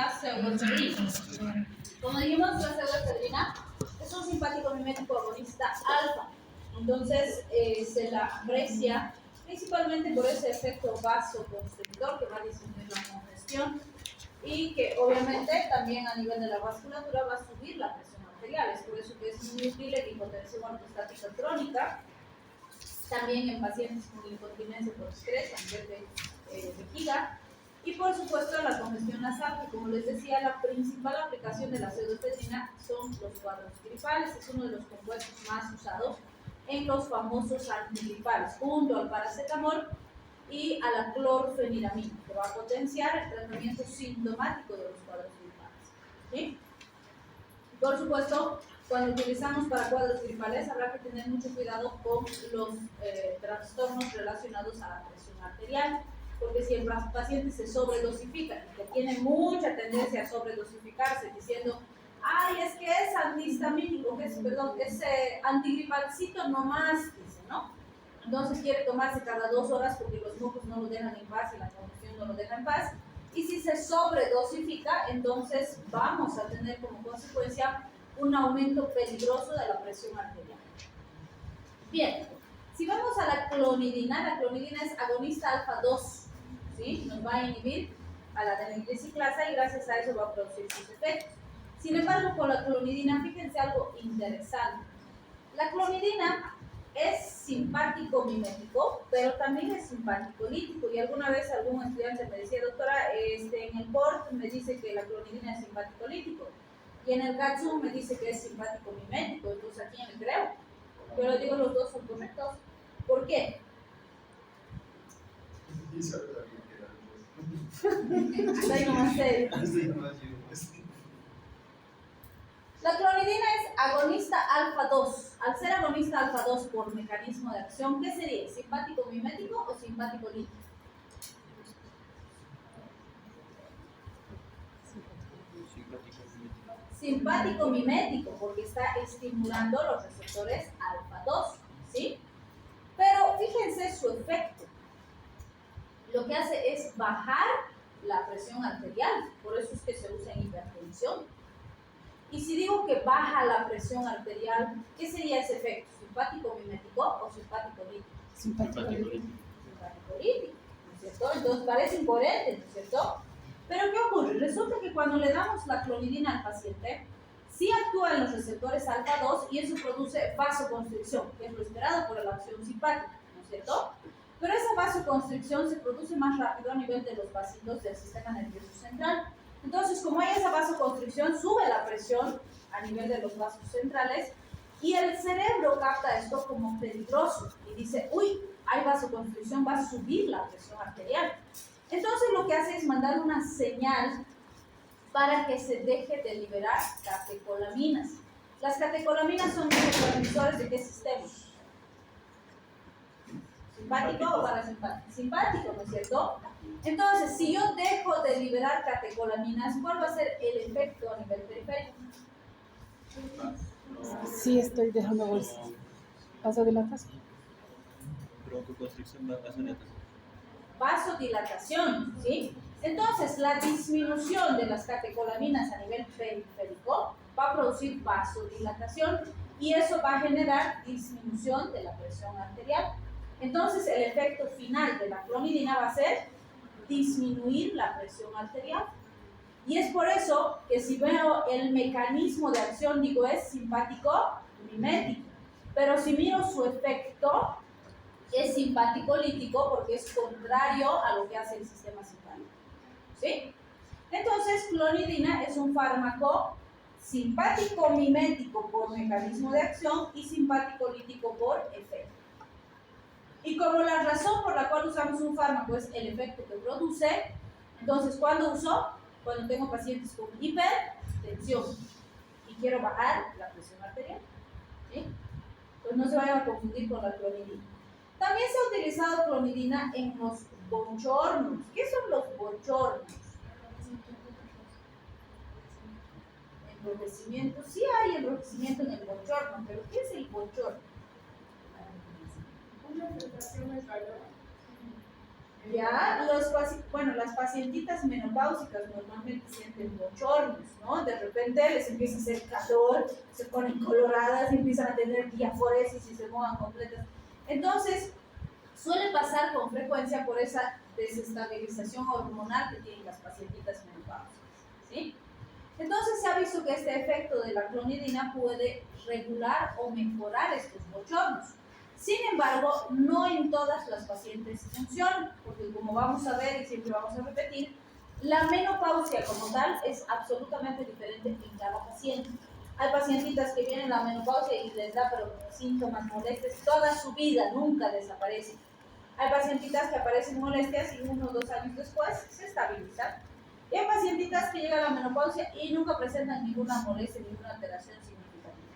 la pseudoefedrina. Como dijimos, la pseudoefedrina es un simpático mimético agonista alfa. Entonces, se la aprecia principalmente por ese efecto vasoconstrictor que va a disminuir la congestión y que obviamente también a nivel de la vasculatura va a subir la presión arterial. Es por eso que es muy útil en hipotensión ortostática crónica, también en pacientes con incontinencia por estrés a nivel de vejiga, y por supuesto la congestión nasal, que como les decía, la principal aplicación de la pseudoefedrina son los cuadros gripales. Es uno de los compuestos más usados en los famosos antigripales, junto al paracetamol y a la clorfeniramina, que va a potenciar el tratamiento sintomático de los cuadros gripales. ¿Sí? Por supuesto, cuando utilizamos para cuadros gripales habrá que tener mucho cuidado con los trastornos relacionados a la presión arterial, porque si el paciente se sobredosifica y que tiene mucha tendencia a sobredosificarse diciendo, ay, es que es antihistamínico, es antigripalcito nomás, dice, ¿no? Entonces quiere tomarse cada 2 horas porque los mocos no lo dejan en paz y la congestión no lo deja en paz. Y si se sobredosifica, entonces vamos a tener como consecuencia un aumento peligroso de la presión arterial. Bien, si vamos a la clonidina es agonista alfa 2, ¿sí? Nos va a inhibir a la adeniltriciclasa y gracias a eso va a producir sus efectos. Sin embargo, con la clonidina, fíjense algo interesante. La clonidina es simpático mimético, pero también es simpático lítico. Y alguna vez algún estudiante me decía, doctora, en el PORT me dice que la clonidina es simpático lítico. Y en el CATSU me dice que es simpático mimético. Entonces, ¿a quién le creo? Yo le digo, los dos son correctos. ¿Por qué? Hasta ahí nomás sé. La clonidina es agonista alfa 2. Al ser agonista alfa 2 por mecanismo de acción, ¿qué sería? ¿Simpático mimético o simpático lítico? Simpático mimético, porque está estimulando los receptores alfa 2, ¿sí? Pero fíjense su efecto. Lo que hace es bajar la presión arterial, por eso es que se usa en hipertensión. Y si digo que baja la presión arterial, ¿qué sería ese efecto? ¿Simpático mimético o simpático lítico? Simpático lítico. Simpático lítico, ¿no es cierto? Entonces parece incoherente, ¿no es cierto? Pero ¿qué ocurre? Resulta que cuando le damos la clonidina al paciente, sí actúa en los receptores alfa 2 y eso produce vasoconstricción, que es lo esperado por la acción simpática, ¿no es cierto? Pero esa vasoconstricción se produce más rápido a nivel de los vasitos del sistema nervioso central. Entonces, como hay esa vasoconstricción, sube la presión a nivel de los vasos centrales y el cerebro capta esto como peligroso y dice, uy, hay vasoconstricción, va a subir la presión arterial. Entonces, lo que hace es mandar una señal para que se deje de liberar catecolaminas. Las catecolaminas son neurotransmisores de qué sistema? ¿Simpático o parasimpático? Simpático, ¿no es cierto? Entonces, si yo dejo de liberar catecolaminas, ¿cuál va a ser el efecto a nivel periférico? Sí, estoy dejando bolsas. ¿Vasodilatación? Broncoconstricción, vasodilatación. Vasodilatación, ¿sí? Entonces, la disminución de las catecolaminas a nivel periférico va a producir vasodilatación y eso va a generar disminución de la presión arterial. Entonces, el efecto final de la clonidina va a ser disminuir la presión arterial. Y es por eso que si veo el mecanismo de acción, digo, es simpático mimético. Pero si miro su efecto, es simpático lítico porque es contrario a lo que hace el sistema simpático. ¿Sí? Entonces, clonidina es un fármaco simpático mimético por mecanismo de acción y simpático lítico por efecto. Y como la razón por la cual usamos un fármaco es el efecto que produce, entonces, ¿cuándo uso? Cuando tengo pacientes con hipertensión y quiero bajar la presión arterial. ¿Sí? Pues no se vayan a confundir con la clonidina. También se ha utilizado clonidina en los bochornos. ¿Qué son los bochornos? Enrojecimiento. Sí hay enrojecimiento en el bochorno, pero ¿qué es el bochorno? Una sensación de calor. Ya, las pacientitas menopáusicas normalmente sienten bochornos, ¿no? De repente les empieza a hacer calor, se ponen coloradas, empiezan a tener diaforesis y se muevan completas. Entonces, suele pasar con frecuencia por esa desestabilización hormonal que tienen las pacientitas menopáusicas, ¿sí? Entonces se ha visto que este efecto de la clonidina puede regular o mejorar estos bochornos. Sin embargo, no en todas las pacientes funciona, porque como vamos a ver y siempre vamos a repetir, la menopausia como tal es absolutamente diferente en cada paciente. Hay pacientitas que vienen a la menopausia y les da pero síntomas molestos toda su vida, nunca desaparecen. Hay pacientitas que aparecen molestias y 1 o 2 años después se estabilizan. Y hay pacientitas que llegan a la menopausia y nunca presentan ninguna molestia, ninguna alteración significativa.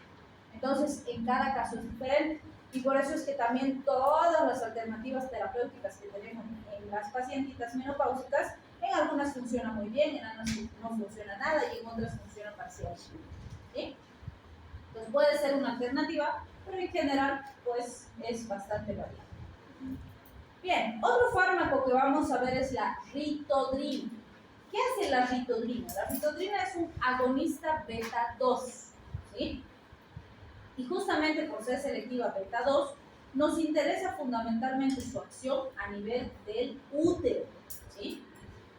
Entonces, en cada caso es diferente. Y por eso es que también todas las alternativas terapéuticas que tenemos en las pacientitas menopáusicas, en algunas funcionan muy bien, en otras no funciona nada y en otras funcionan parcialmente. ¿Sí? Entonces puede ser una alternativa, pero en general pues es bastante variable. Bien, otro fármaco que vamos a ver es la ritodrina. ¿Qué hace la ritodrina? La ritodrina es un agonista beta 2, ¿sí? Y justamente por ser selectiva beta 2, nos interesa fundamentalmente su acción a nivel del útero, ¿sí?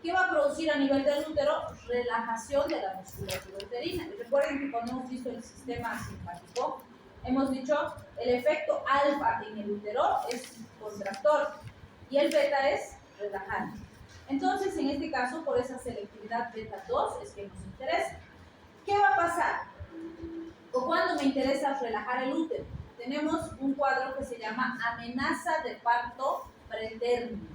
¿Qué va a producir a nivel del útero? Relajación de la musculatura uterina. Y recuerden que cuando hemos visto el sistema simpático, hemos dicho el efecto alfa en el útero es contractor y el beta es relajante. Entonces, en este caso, por esa selectividad beta 2 es que nos interesa. ¿Qué va a pasar? O cuando me interesa relajar el útero, tenemos un cuadro que se llama amenaza de parto pretérmino.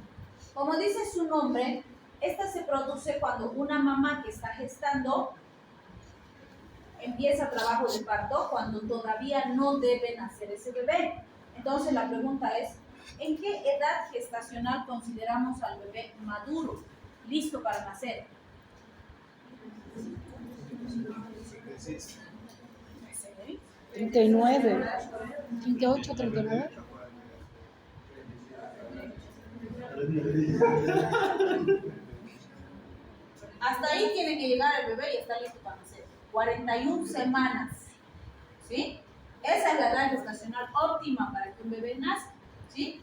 Como dice su nombre, esta se produce cuando una mamá que está gestando empieza trabajo de parto, cuando todavía no debe nacer ese bebé. Entonces la pregunta es, ¿en qué edad gestacional consideramos al bebé maduro, listo para nacer? 39, 38, 39. Hasta ahí tiene que llegar el bebé y está listo para nacer. 41 semanas, ¿sí? Esa es la edad gestacional óptima para que un bebé nazca, ¿sí?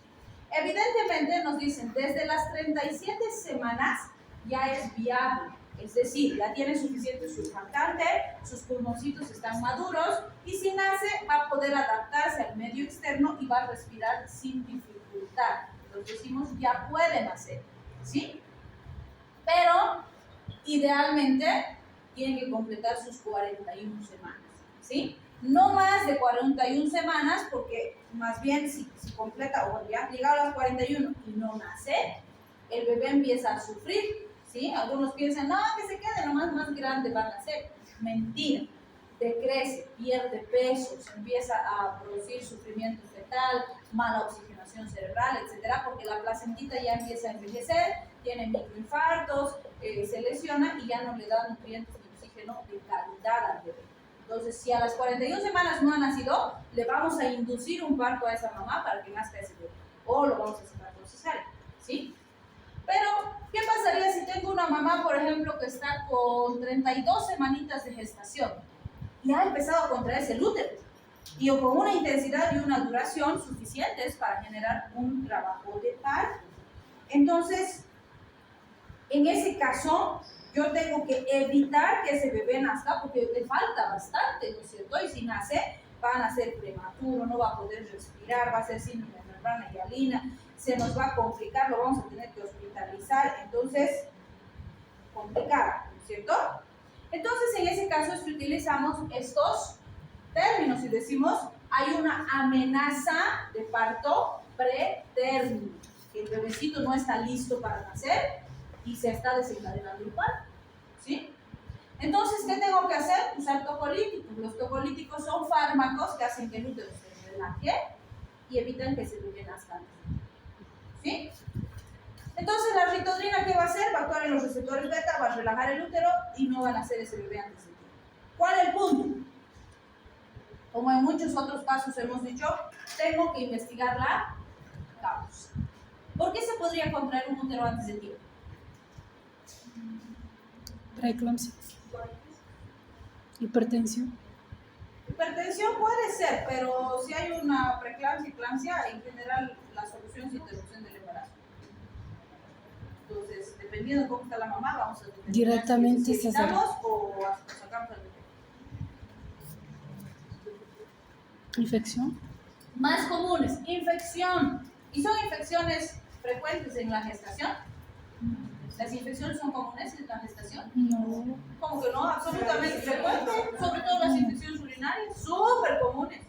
Evidentemente nos dicen, desde las 37 semanas ya es viable, es decir, ya tiene suficiente surfactante, sus pulmoncitos están maduros y si nace va a poder adaptarse al medio externo y va a respirar sin dificultad. Entonces decimos, ya puede nacer, ¿sí? Pero idealmente tiene que completar sus 41 semanas, ¿sí? No más de 41 semanas, porque más bien si completa, o bueno, ya llegado a las 41 y no nace, el bebé empieza a sufrir, ¿sí? Algunos piensan, no, que se quede nomás más grande va a nacer. Mentira. Decrece, pierde peso, se empieza a producir sufrimiento fetal, mala oxigenación cerebral, etcétera, porque la placentita ya empieza a envejecer, tiene microinfartos, se lesiona y ya no le da nutrientes ni oxígeno de calidad al bebé. Entonces, si a las 41 semanas no ha nacido, le vamos a inducir un parto a esa mamá para que nazca ese bebé, o lo vamos a sacar por cesárea, ¿sí? Pero, ¿qué pasaría si tengo una mamá, por ejemplo, que está con 32 semanitas de gestación y ha empezado a contraerse el útero y con una intensidad y una duración suficientes para generar un trabajo de parto? Entonces, en ese caso, yo tengo que evitar que ese bebé nazca porque le falta bastante, ¿no es cierto? Y si nace, va a nacer prematuro, no va a poder respirar, va a ser síndrome de membrana hialina, se nos va a complicar, lo vamos a tener que hospitalizar, entonces, complicado, ¿no es cierto? Entonces, en ese caso, es que utilizamos estos términos y decimos, hay una amenaza de parto pretérmino, que el bebecito no está listo para nacer y se está desencadenando el parto, ¿sí? Entonces, ¿qué tengo que hacer? Usar tocolíticos. Los tocolíticos son fármacos que hacen que el útero se relaje y evitan que se bebé nazca, ¿sí? Entonces, la ritodrina, ¿qué va a hacer? Va a actuar en los receptores beta, va a relajar el útero y no va a nacer ese bebé antes de tiempo. ¿Cuál es el punto? Como en muchos otros casos hemos dicho, tengo que investigar la causa. ¿Por qué se podría contraer un útero antes de tiempo? Preeclampsia. Hipertensión. Hipertensión puede ser, pero si hay una preeclampsia, eclampsia, en general la solución es interrupción del embarazo. Entonces, dependiendo de cómo está la mamá, vamos a determinar Directamente si evitamos o sacamos el bebé. Infección. Más comunes, infección. ¿Y son infecciones frecuentes en la gestación? ¿Las infecciones son comunes en la gestación? No. Como que no, absolutamente frecuentes, sobre todo las infecciones urinarias, súper comunes.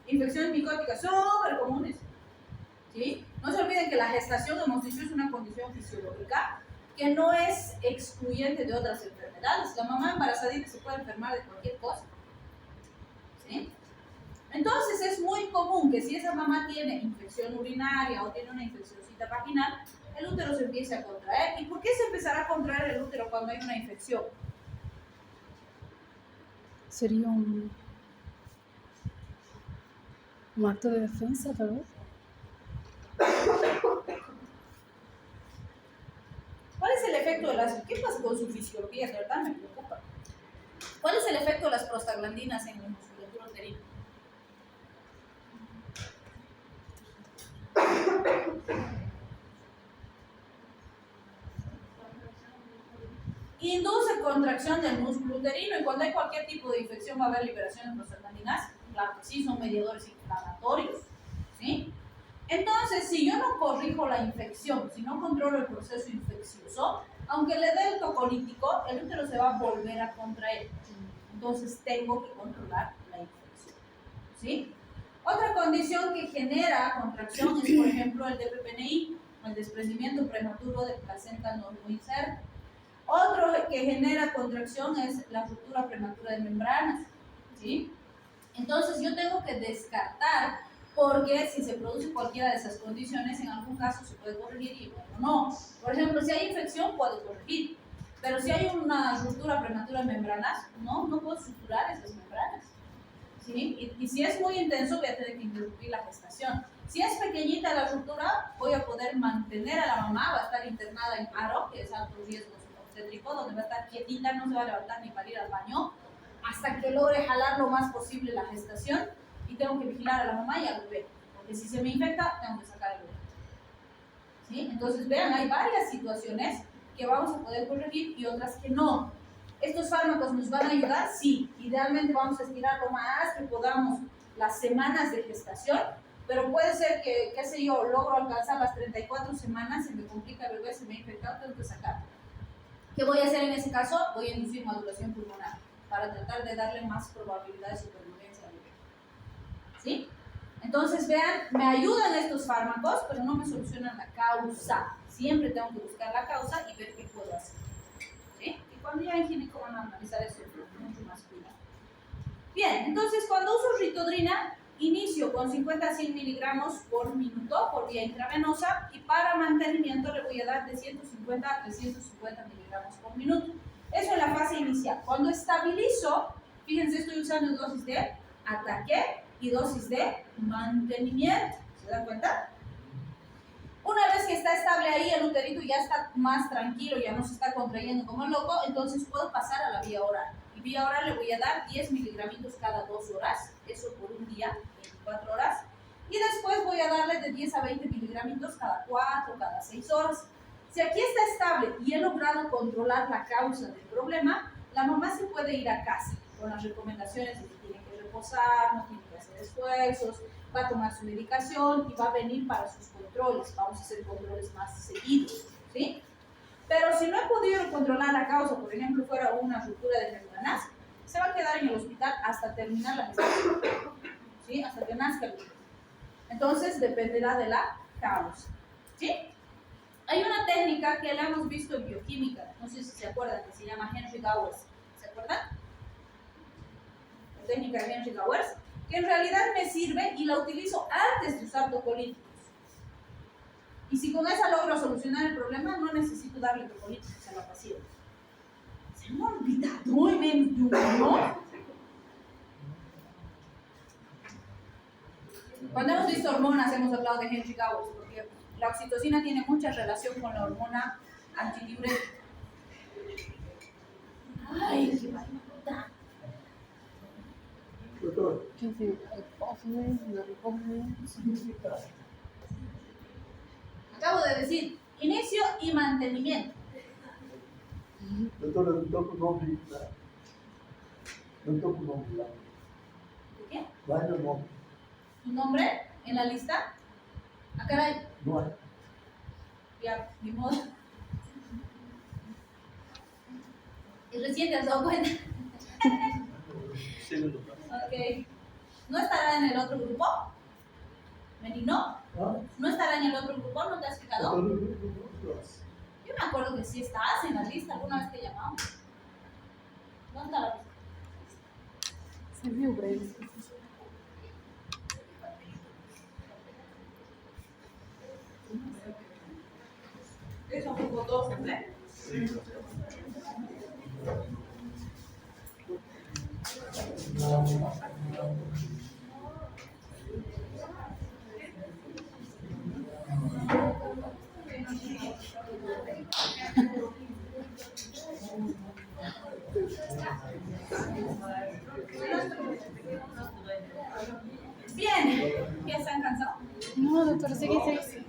Infecciones micóticas, súper comunes. ¿Sí? No se olviden que la gestación, hemos dicho, es una condición fisiológica que no es excluyente de otras enfermedades. La mamá embarazadita se puede enfermar de cualquier cosa. ¿Sí? Entonces es muy común que si esa mamá tiene infección urinaria o tiene una infeccióncita vaginal, el útero se empiece a contraer. ¿Y por qué se empezará a contraer el útero cuando hay una infección? Sería un acto de defensa, tal vez. ¿Cuál es el efecto de las... ¿Qué pasa con su fisiología? De verdad me preocupa. ¿Cuál es el efecto de las prostaglandinas en la musculatura uterina? Induce contracción del músculo uterino, y cuando hay cualquier tipo de infección va a haber liberación de prostaglandinas. Claro que sí, son mediadores inflamatorios. ¿Sí? Entonces, si yo no corrijo la infección, si no controlo el proceso infeccioso, aunque le dé el tocolítico, el útero se va a volver a contraer. Entonces, tengo que controlar la infección. ¿Sí? Otra condición que genera contracción es, por ejemplo, el DPPNI, el desprendimiento prematuro de placenta no inserta. Otro que genera contracción es la ruptura prematura de membranas. ¿Sí? Entonces, yo tengo que descartar, porque si se produce cualquiera de esas condiciones, en algún caso se puede corregir y en otro no. Por ejemplo, si hay infección, puedo corregir. Pero si hay una ruptura prematura de membranas, no puedo suturar esas membranas. ¿Sí? Y si es muy intenso, voy a tener que interrumpir la gestación. Si es pequeñita la ruptura, voy a poder mantener a la mamá, va a estar internada en ARO, que es alto riesgo obstétrico, donde va a estar quietita, no se va a levantar ni para ir al baño, hasta que logre jalar lo más posible la gestación, y tengo que vigilar a la mamá y al bebé, porque si se me infecta, tengo que sacar al bebé. ¿Sí? Entonces, vean, hay varias situaciones que vamos a poder corregir y otras que no. ¿Estos fármacos nos van a ayudar? Sí. Idealmente vamos a estirar lo más que podamos las semanas de gestación, pero puede ser que, qué sé yo, logro alcanzar las 34 semanas, se me complica el bebé, se me ha infectado, tengo que sacar. ¿Qué voy a hacer en ese caso? Voy a inducir maduración pulmonar para tratar de darle más probabilidad de supervivencia al bebé. ¿Sí? Entonces, vean, me ayudan estos fármacos, pero no me solucionan la causa. Siempre tengo que buscar la causa y ver qué puedo hacer. ¿Sí? Y cuando ya en gineco van a analizar eso, mucho más cuidado. Bien, entonces cuando uso ritodrina, inicio con 50 a 100 miligramos por minuto por vía intravenosa, y para mantenimiento le voy a dar de 150 a 350 miligramos por minuto. Eso en la fase inicial. Cuando estabilizo, fíjense, estoy usando dosis de ataque y dosis de mantenimiento. ¿Se dan cuenta? Una vez que está estable ahí, el uterito ya está más tranquilo, ya no se está contrayendo como loco, entonces puedo pasar a la vía oral. Y vía oral le voy a dar 10 miligramitos cada 2 horas, eso por un día, 24 horas. Y después voy a darle de 10 a 20 miligramitos cada 4, cada 6 horas. Si aquí está estable y he logrado controlar la causa del problema, la mamá se puede ir a casa con las recomendaciones de que tiene que reposar, no tiene que hacer esfuerzos, va a tomar su medicación y va a venir para sus controles. Vamos a hacer controles más seguidos, ¿sí? Pero si no he podido controlar la causa, por ejemplo, fuera una ruptura de membranas, se va a quedar en el hospital hasta terminar la gestación, ¿sí? Hasta que nazca el bebé. Entonces, dependerá de la causa, ¿sí? Hay una técnica que la hemos visto en bioquímica, no sé si se acuerdan, que se llama Henry Gowers. ¿Se acuerdan? La técnica de Henry Gowers, que en realidad me sirve y la utilizo antes de usar tocolíticos. Y si con esa logro solucionar el problema, no necesito darle tocolíticos a la paciente. Se me ha olvidado, ¿no? Cuando hemos visto hormonas, hemos hablado de Henry Gowers, porque La oxitocina tiene mucha relación con la hormona antidiurética. Ay, qué maldita. Doctor, ¿Qué es hipófisis, hipófisis? Acabo de decir inicio y mantenimiento. doctor, não estou com o nome. Não estou com o nome lá. ¿Qué? Vai no nome. ¿Tu nombre en la lista? Ah, caray, Não é? ya, ni modo. Y recién te has dado cuenta. Segundo. Ok. ¿No estará en el otro grupo? ¿Menino? Ah, ¿No estará en el otro grupo? ¿No te has eu fijado? estou no grupo. Yo me acuerdo que sí estás en la lista alguna vez que llamamos. ¿Dónde está la lista? Se viu, Breno. Eso fue por dos, ¿no? Bien, ¿ya están cansados? No, doctor, seguí, seguí.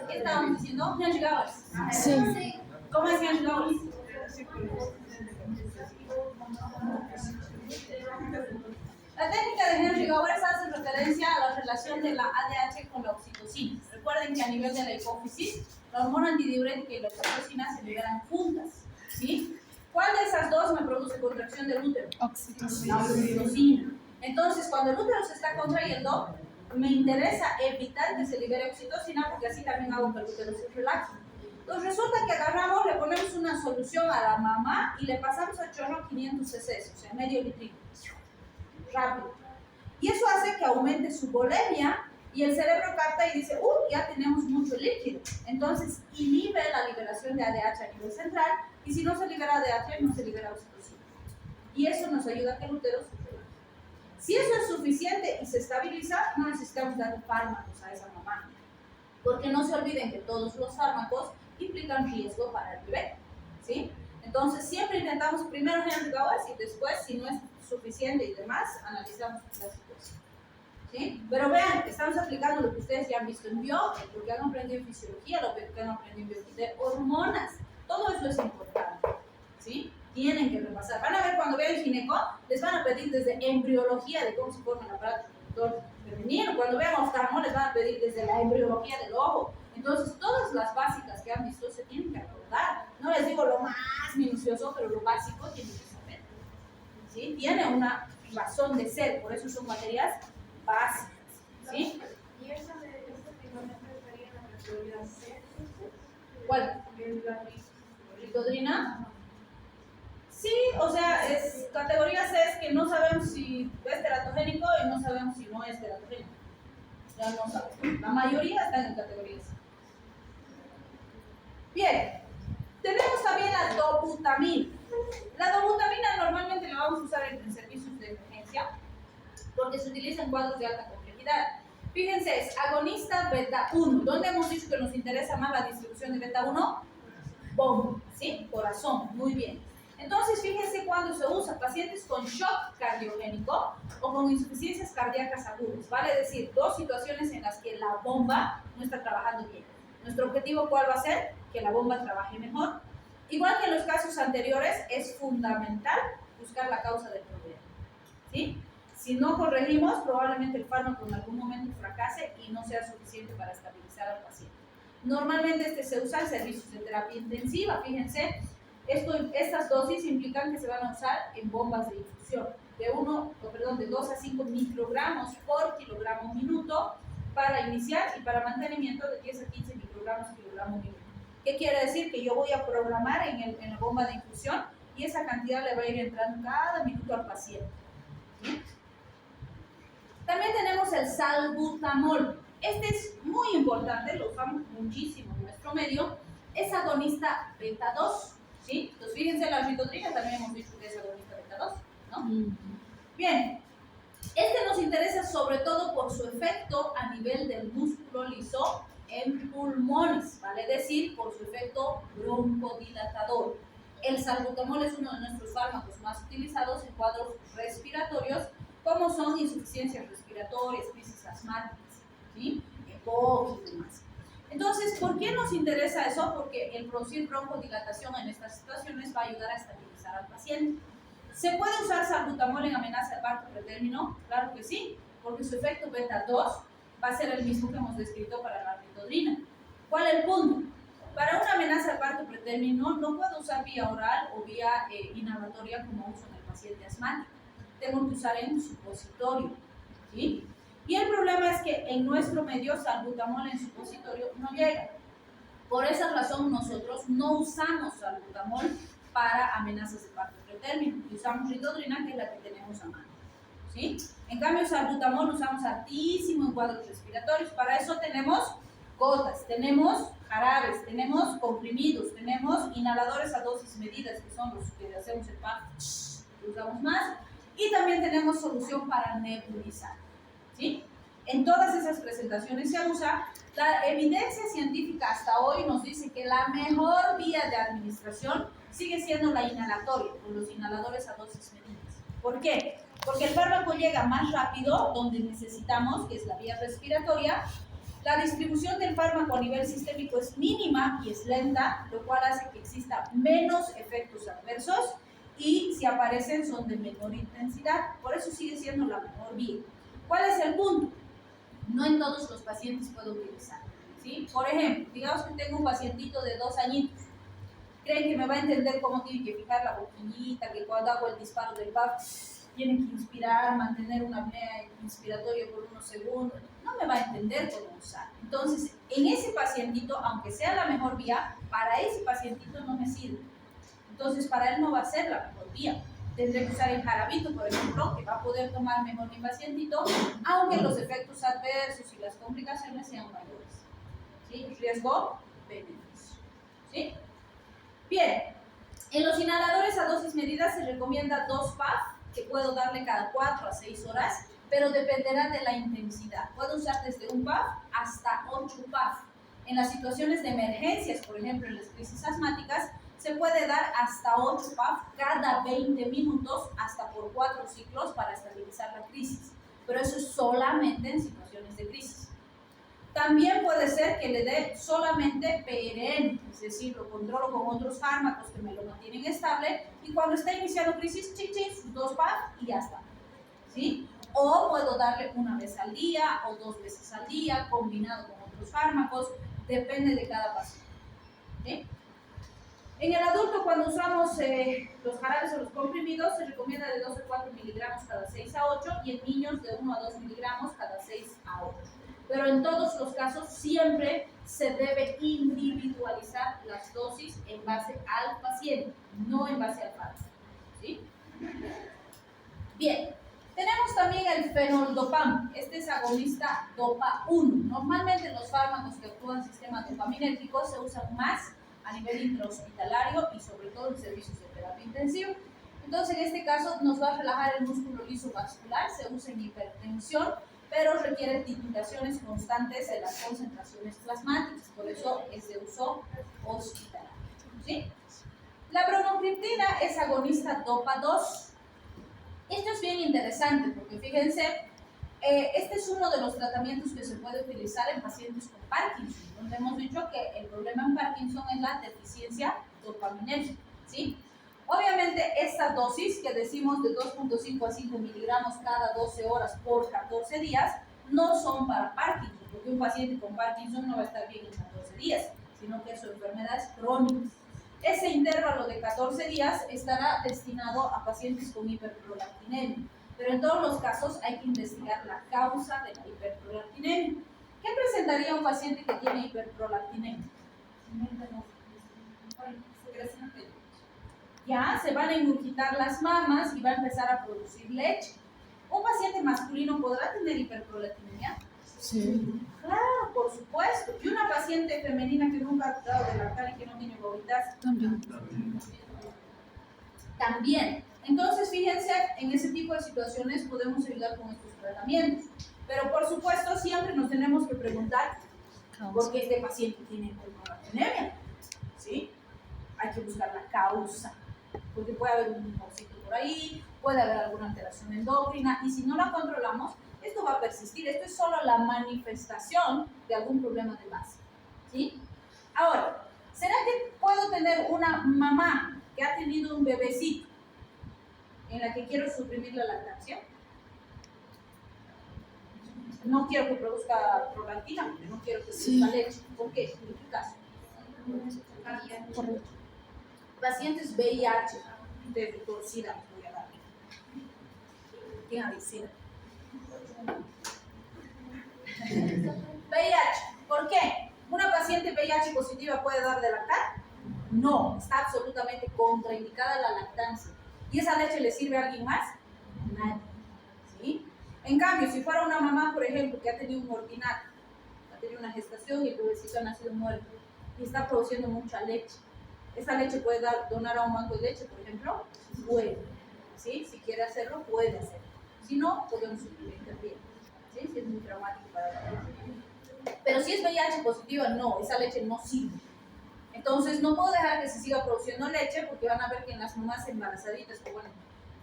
¿Qué estábamos diciendo? Henry Gowers. Sí. ¿Cómo es Henry Gowers? La técnica de Henry Gowers hace referencia a la relación de la ADH con la oxitocina. Recuerden que a nivel de la hipófisis, la hormona antidiurética y la oxitocina se liberan juntas, ¿sí? ¿Cuál de esas dos me produce contracción del útero? Oxitocina. La oxitocina. Entonces, cuando el útero se está contrayendo, me interesa evitar que se libere oxitocina porque así también hago que el útero se relaje. Entonces, resulta que agarramos, le ponemos una solución a la mamá y le pasamos a chorro 500 cc, o sea, medio litro. Rápido. Y eso hace que aumente su volemia y el cerebro capta y dice, ya tenemos mucho líquido. Entonces, inhibe la liberación de ADH a nivel central y si no se libera ADH, no se libera oxitocina. Y eso nos ayuda a que el útero se relaje. Si eso es suficiente y se estabiliza, no necesitamos dar fármacos a esa mamá. Porque no se olviden que todos los fármacos implican riesgo para el bebé, ¿sí? Entonces, siempre intentamos primero Henry Gowers y después, si no es suficiente y demás, analizamos la situación, ¿sí? Pero vean, estamos aplicando lo que ustedes ya han visto en bio, lo que han aprendido en fisiología, lo que han aprendido en bioquímica, de hormonas, todo eso es importante, ¿sí? Tienen que repasar. Van a ver cuando vean gineco, les van a pedir desde embriología de cómo se forma el aparato reproductor femenino. Cuando vean oftalmo, les van a pedir desde la embriología del ojo. Entonces, todas las básicas que han visto se tienen que acordar. No les digo lo más minucioso, pero lo básico tienen que saber, ¿sí? Tiene una razón de ser, por eso son materias básicas, ¿sí? ¿Y esa medicamento estaría en la categoría C? ¿Cuál? ¿Ritodrina? Sí, o sea, es categoría C, es que no sabemos si es teratogénico y no sabemos si no es teratogénico. Ya no sabemos. La mayoría están en categoría C. Bien, tenemos también la dobutamina. La dobutamina normalmente la vamos a usar en servicios de emergencia porque se utiliza en cuadros de alta complejidad. Fíjense, es agonista beta 1. ¿Dónde hemos dicho que nos interesa más la distribución de beta 1? Bomba, ¿sí? Corazón, muy bien. Entonces, fíjense cuando se usa pacientes con shock cardiogénico o con insuficiencias cardíacas agudas. Vale decir, dos situaciones en las que la bomba no está trabajando bien. Nuestro objetivo, ¿cuál va a ser? Que la bomba trabaje mejor. Igual que en los casos anteriores, es fundamental buscar la causa del problema, ¿sí? Si no corregimos, probablemente el fármaco en algún momento fracase y no sea suficiente para estabilizar al paciente. Normalmente se usa en servicios de terapia intensiva, fíjense. Estas dosis implican que se van a usar en bombas de infusión de 2 a 5 microgramos por kilogramo minuto para iniciar y para mantenimiento de 10 a 15 microgramos kilogramo minuto. ¿Qué quiere decir? Que yo voy a programar en la bomba de infusión y esa cantidad le va a ir entrando cada minuto al paciente, ¿sí? También tenemos el salbutamol. Este es muy importante, lo usamos muchísimo en nuestro medio. Es agonista beta 2. ¿Sí? Entonces, fíjense, la ritodrina también hemos dicho que es agonista beta 2, ¿no? Bien, este nos interesa sobre todo por su efecto a nivel del músculo liso en pulmones, vale decir, por su efecto broncodilatador. El salbutamol es uno de nuestros fármacos más utilizados en cuadros respiratorios, como son insuficiencias respiratorias, crisis asmáticas, ¿sí? EPOC y demás. Entonces, ¿por qué nos interesa eso? Porque el producir broncodilatación en estas situaciones va a ayudar a estabilizar al paciente. ¿Se puede usar salbutamol en amenaza de parto pretérmino? Claro que sí, porque su efecto beta 2 va a ser el mismo que hemos descrito para la ritodrina. ¿Cuál es el punto? Para una amenaza de parto pretérmino no puedo usar vía oral o vía inhalatoria como uso en el paciente asmático. Tengo que usar en supositorio, ¿sí? Y el problema es que en nuestro medio salbutamol en supositorio no llega. Por esa razón nosotros no usamos salbutamol para amenazas de parto pretérmino y usamos ritodrina, que es la que tenemos a mano, ¿sí? En cambio, salbutamol usamos altísimo en cuadros respiratorios. Para eso tenemos gotas, tenemos jarabes, tenemos comprimidos, tenemos inhaladores a dosis medidas, que son los que hacemos el PAF, que usamos más, y también tenemos solución para nebulizar, ¿sí? En todas esas presentaciones se usa. La evidencia científica hasta hoy nos dice que la mejor vía de administración sigue siendo la inhalatoria, con los inhaladores a dosis medidas. ¿Por qué? Porque el fármaco llega más rápido donde necesitamos, que es la vía respiratoria. La distribución del fármaco a nivel sistémico es mínima y es lenta, lo cual hace que exista menos efectos adversos y si aparecen son de menor intensidad. Por eso sigue siendo la mejor vía. ¿Cuál es el punto? No en todos los pacientes puedo utilizar, ¿sí? Por ejemplo, digamos que tengo un pacientito de 2 añitos. ¿Creen que me va a entender cómo tiene que fijar la boquillita, que cuando hago el disparo del PAF tiene que inspirar, mantener una apnea inspiratoria por unos segundos? No me va a entender cómo usar. Entonces, en ese pacientito, aunque sea la mejor vía, para ese pacientito no me sirve. Entonces, para él no va a ser la mejor vía. Tendré que usar el jarabito, por ejemplo, que va a poder tomar mejor mi pacientito, aunque los efectos adversos y las complicaciones sean mayores, ¿sí? Riesgo-beneficio, ¿sí? Bien, en los inhaladores a dosis medidas se recomienda 2 PAF, que puedo darle cada 4 a 6 horas, pero dependerá de la intensidad. Puedo usar desde un PAF hasta 8 PAF. En las situaciones de emergencias, por ejemplo, en las crisis asmáticas, se puede dar hasta 8 PAF cada 20 minutos, hasta por 4 ciclos para estabilizar la crisis. Pero eso es solamente en situaciones de crisis. También puede ser que le dé solamente PRN, es decir, lo controlo con otros fármacos que me lo mantienen estable y cuando está iniciando crisis, sus 2 PAF y ya está, ¿sí? O puedo darle una vez al día o 2 veces al día, combinado con otros fármacos, depende de cada paciente, ¿sí? En el adulto, cuando usamos los jarabes o los comprimidos, se recomienda de 2 a 4 miligramos cada 6 a 8 y en niños de 1 a 2 miligramos cada 6 a 8. Pero en todos los casos siempre se debe individualizar las dosis en base al paciente, no en base al fármaco, ¿sí? Bien, tenemos también el fenoldopam. Este es agonista dopa 1. Normalmente los fármacos que actúan sistema dopaminérgico se usan más a nivel intrahospitalario y sobre todo en servicios de terapia intensiva. Entonces, en este caso nos va a relajar el músculo liso vascular, se usa en hipertensión, pero requiere titulaciones constantes de las concentraciones plasmáticas, por eso es de uso hospitalario, ¿sí? La bromocriptina es agonista dopa 2. Esto es bien interesante porque fíjense, este es uno de los tratamientos que se puede utilizar en pacientes con Parkinson, donde hemos dicho que el problema en Parkinson es la deficiencia dopaminérgica, ¿sí? Obviamente esta dosis que decimos de 2.5 a 5 miligramos cada 12 horas por 14 días no son para Parkinson, porque un paciente con Parkinson no va a estar bien en 14 días, sino que su enfermedad es crónica. Ese intervalo de 14 días estará destinado a pacientes con hiperprolactinemia, pero en todos los casos hay que investigar la causa de la hiperprolactinemia. ¿Qué presentaría un paciente que tiene hiperprolactinemia? Ya se van a ingurgitar las mamas y va a empezar a producir leche. ¿Un paciente masculino podrá tener hiperprolactinemia? Sí. Claro, por supuesto. ¿Y una paciente femenina que nunca ha dado de lactar y que no tiene bobitas? También. También. Entonces, fíjense, en ese tipo de situaciones podemos ayudar con estos tratamientos. Pero, por supuesto, siempre nos tenemos que preguntar porque este paciente tiene hipoprolactinemia, ¿sí? Hay que buscar la causa, porque puede haber un tumorcito por ahí, puede haber alguna alteración endocrina, y si no la controlamos, esto va a persistir. Esto es solo la manifestación de algún problema de base, ¿sí? Ahora, ¿será que puedo tener una mamá que ha tenido un bebecito en la que quiero suprimir la lactancia? No quiero que produzca prolactina, porque no quiero que produzca leche. ¿Por qué? ¿En qué caso? Correcto. Pacientes VIH de torcida, voy a dar. ¿Quién ha dicho? VIH. ¿Por qué? ¿Una paciente VIH positiva puede dar de lactar? No, está absolutamente contraindicada la lactancia. ¿Y esa leche le sirve a alguien más? Nadie. ¿Sí? En cambio, si fuera una mamá, por ejemplo, que ha tenido un orquinato, ha tenido una gestación y el bebecito ha nacido muerto y está produciendo mucha leche, ¿esa leche puede donar a un banco de leche, por ejemplo? Puede. ¿Sí? Si quiere hacerlo, puede hacerlo. Si no, podemos suprimir también. ¿Sí? Si es muy traumático para la leche. Pero si es VIH positiva, no, esa leche no sirve. Entonces, no puedo dejar que se siga produciendo leche porque van a ver que en las mamás embarazaditas, o bueno,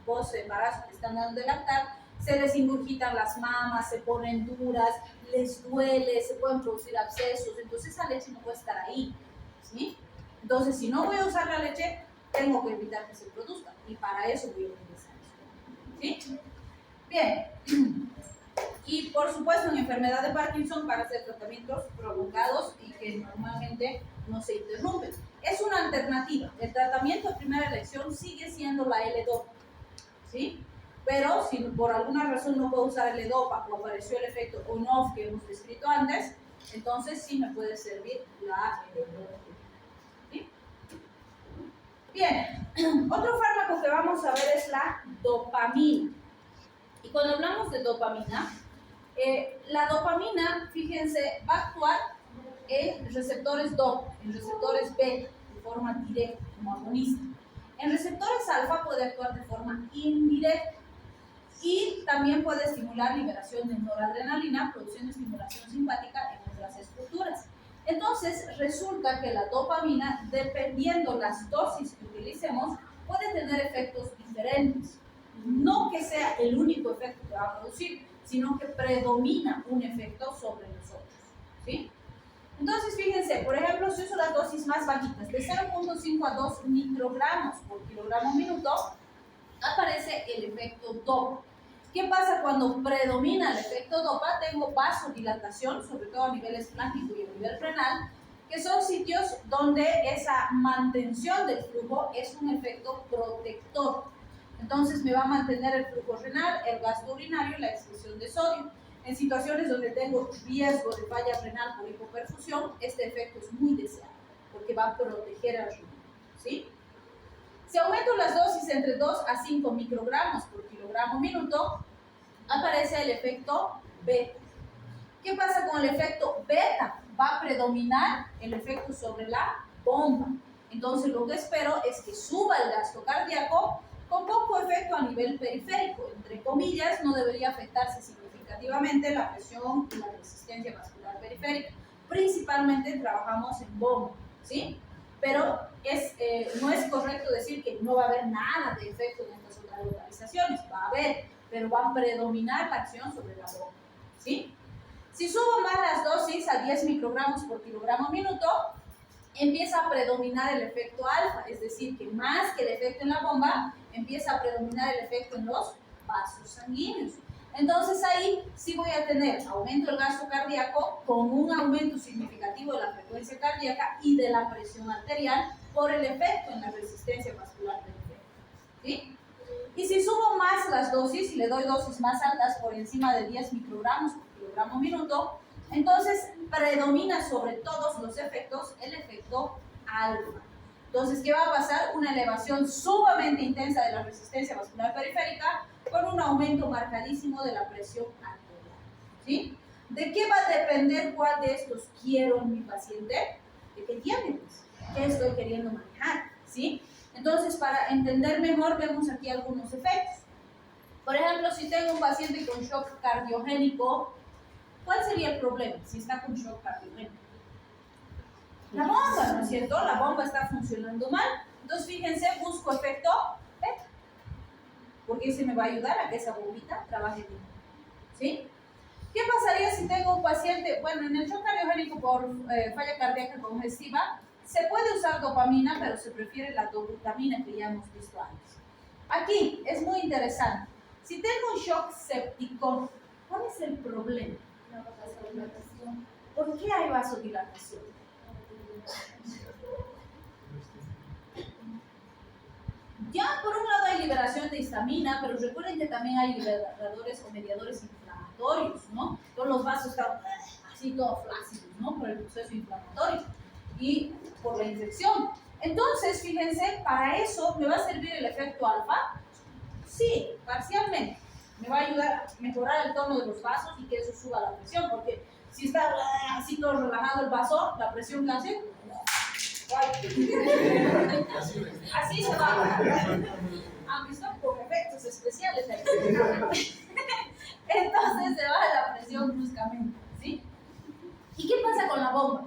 post embarazo que están dando de lactar, se les ingurgitan las mamas, se ponen duras, les duele, se pueden producir abscesos, entonces esa leche no puede estar ahí, ¿sí? Entonces, si no voy a usar la leche, tengo que evitar que se produzca, y para eso voy a utilizar eso, ¿sí? Bien, y por supuesto en enfermedad de Parkinson para hacer tratamientos prolongados y que normalmente no se interrumpen. Es una alternativa, el tratamiento de primera elección sigue siendo la L-Dopa, ¿sí? Pero si por alguna razón no puedo usar L-Dopa o apareció el efecto on-off que hemos descrito antes, entonces sí me puede servir la L-Dopa. ¿Sí? Bien, otro fármaco que vamos a ver es la dopamina. Y cuando hablamos de dopamina, la dopamina, fíjense, va a actuar en receptores DOPA, en receptores beta, de forma directa, como agonista. En receptores alfa puede actuar de forma indirecta y también puede estimular liberación de noradrenalina, produciendo estimulación simpática en otras estructuras. Entonces, resulta que la dopamina, dependiendo las dosis que utilicemos, puede tener efectos diferentes. No que sea el único efecto que va a producir, sino que predomina un efecto sobre los otros, ¿sí? Entonces, fíjense, por ejemplo, si uso las dosis más bajitas, de 0.5 a 2 microgramos por kilogramo minuto, aparece el efecto DOPA. ¿Qué pasa cuando predomina el efecto DOPA? Tengo vasodilatación, sobre todo a nivel esplástico y a nivel renal, que son sitios donde esa mantención del flujo es un efecto protector. Entonces me va a mantener el flujo renal, el gasto urinario y la excreción de sodio. En situaciones donde tengo riesgo de falla renal por hipoperfusión, este efecto es muy deseado, porque va a proteger al riñón, ¿sí? Si aumento las dosis entre 2 a 5 microgramos por kilogramo minuto, aparece el efecto beta. ¿Qué pasa con el efecto beta? Va a predominar el efecto sobre la bomba. Entonces lo que espero es que suba el gasto cardíaco con poco efecto a nivel periférico. Entre comillas, no debería afectarse significativamente la presión y la resistencia vascular periférica. Principalmente trabajamos en bomba, ¿sí? Pero no es correcto decir que no va a haber nada de efecto en estas otras localizaciones. Va a haber, pero va a predominar la acción sobre la bomba, ¿sí? Si subo más las dosis a 10 microgramos por kilogramo minuto, empieza a predominar el efecto alfa, es decir, que más que el efecto en la bomba, empieza a predominar el efecto en los vasos sanguíneos. Entonces ahí sí voy a tener aumento del gasto cardíaco con un aumento significativo de la frecuencia cardíaca y de la presión arterial por el efecto en la resistencia vascular periférica, ¿sí? Y si subo más las dosis y le doy dosis más altas por encima de 10 microgramos por kilogramo minuto, entonces predomina sobre todos los efectos el efecto alfa. Entonces, ¿qué va a pasar? Una elevación sumamente intensa de la resistencia vascular periférica con un aumento marcadísimo de la presión arterial, ¿sí? ¿De qué va a depender cuál de estos quiero en mi paciente? ¿De qué tiene? Pues, ¿qué estoy queriendo manejar? ¿Sí? Entonces, para entender mejor, vemos aquí algunos efectos. Por ejemplo, si tengo un paciente con shock cardiogénico, ¿cuál sería el problema si está con shock cardiogénico? La bomba, ¿no es cierto? La bomba está funcionando mal. Entonces, fíjense, busco efecto beta, porque ese me va a ayudar a que esa bombita trabaje bien. ¿Sí? ¿Qué pasaría si tengo un paciente, bueno, en el shock cardiogénico por falla cardíaca congestiva, se puede usar dopamina, pero se prefiere la dobutamina que ya hemos visto antes. Aquí es muy interesante. Si tengo un shock séptico, ¿cuál es el problema? La vasodilatación. ¿Por qué hay vasodilatación? Ya por un lado hay liberación de histamina, pero recuerden que también hay liberadores o mediadores inflamatorios, ¿no? Todos los vasos están así todos flácidos, ¿no? Por el proceso inflamatorio y por la infección. Entonces, fíjense, para eso me va a servir el efecto alfa. Sí, parcialmente. Me va a ayudar a mejorar el tono de los vasos y que eso suba la presión, porque si está así todo relajado el vaso, la presión la hace. Así se va. Han visto con efectos especiales ahí. Entonces se baja la presión bruscamente, ¿sí? ¿Y qué pasa con la bomba?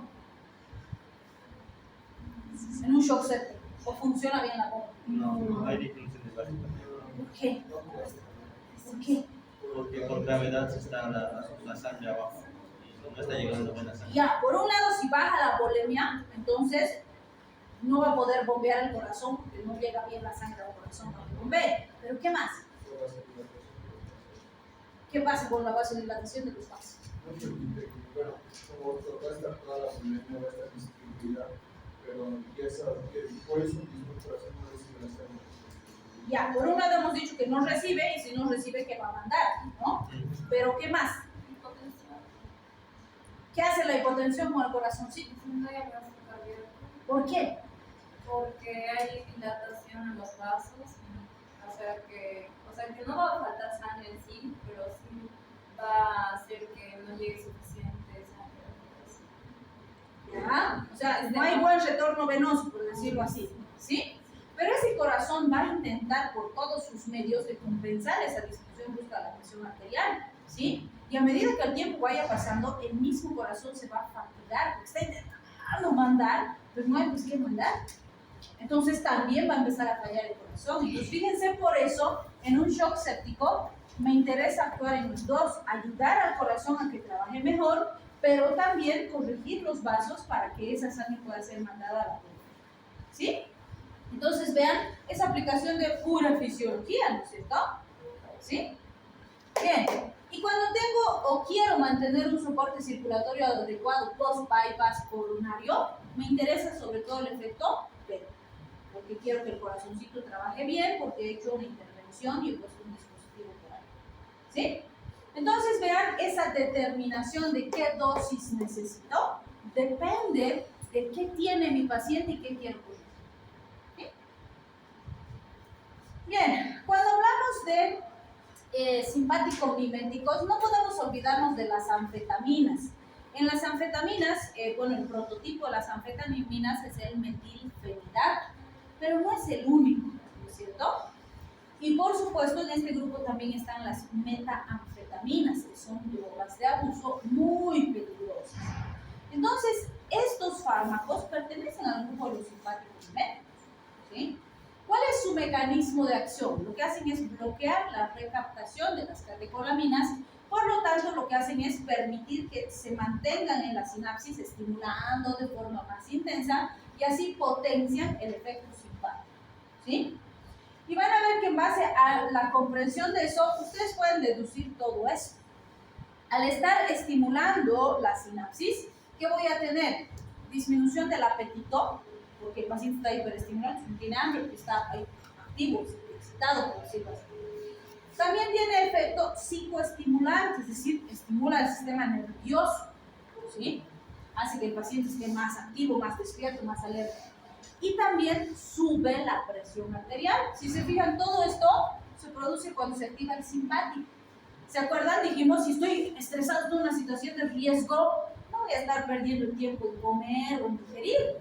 En un shock séptico. ¿O funciona bien la bomba? No, hay disfunciones básicas. ¿Por qué? ¿Por qué? Porque por gravedad se está la sangre abajo y no está llegando buena sangre. Ya, por un lado, si baja la volemia, entonces no va a poder bombear el corazón porque no llega bien la sangre al corazón para que bombee. ¿Pero qué más? ¿Qué pasa con la vasodilatación de los vasos? Bueno, como va a estar toda la pandemia, va a estar distribuida, pero por eso mismo el corazón no recibe la sangre. Ya, por un lado hemos dicho que no recibe y si no recibe, ¿qué va a mandar? ¿No? Pero ¿qué más? Hipotensión. ¿Qué hace la hipotensión con el corazoncito? No hay arresto cardíaco. ¿Por qué? Porque hay dilatación en los vasos. O sea que no va a faltar sangre en sí, pero sí va a hacer que no llegue suficiente sangre al corazón. ¿Ya? O sea, no hay buen retorno venoso, por decirlo así. ¿Sí? Pero ese corazón va a intentar por todos sus medios de compensar esa disminución brusca de la presión arterial, ¿sí? Y a medida que el tiempo vaya pasando, el mismo corazón se va a fatigar, porque está intentando mandar, pero no hay pues qué mandar. Entonces también va a empezar a fallar el corazón. Entonces fíjense, por eso, en un shock séptico, me interesa actuar en los dos, ayudar al corazón a que trabaje mejor, pero también corregir los vasos para que esa sangre pueda ser mandada a la boca, ¿sí? Entonces, vean, esa aplicación de pura fisiología, ¿no es cierto? ¿Sí? Bien, y cuando tengo o quiero mantener un soporte circulatorio adecuado post-bypass coronario, me interesa sobre todo el efecto beta, porque quiero que el corazoncito trabaje bien, porque he hecho una intervención y he puesto un dispositivo por ahí. ¿Sí? Entonces, vean, esa determinación de qué dosis necesito depende de qué tiene mi paciente y qué quiero corregir. Bien, cuando hablamos de simpático-miméticos, no podemos olvidarnos de las anfetaminas. En las anfetaminas, bueno, el prototipo de las anfetaminas es el metilfenidato, pero no es el único, ¿no es cierto? Y por supuesto, en este grupo también están las metanfetaminas, que son drogas de abuso muy peligrosas. Entonces, estos fármacos pertenecen al grupo de los simpáticos-miméticos, ¿sí? ¿Cuál es su mecanismo de acción? Lo que hacen es bloquear la recaptación de las catecolaminas, por lo tanto lo que hacen es permitir que se mantengan en la sinapsis estimulando de forma más intensa y así potencian el efecto simpático, ¿sí? Y van a ver que en base a la comprensión de eso, ustedes pueden deducir todo esto. Al estar estimulando la sinapsis, ¿qué voy a tener? Disminución del apetito, porque el paciente está hiperestimulado, no tiene hambre, porque está ahí activo, excitado, por decirlo así. También tiene efecto psicoestimulante, es decir, estimula el sistema nervioso, ¿sí? Hace que el paciente esté más activo, más despierto, más alerta. Y también sube la presión arterial. Si se fijan, todo esto se produce cuando se activa el simpático. ¿Se acuerdan? Dijimos, si estoy estresado en una situación de riesgo, no voy a estar perdiendo el tiempo en comer o en digerir.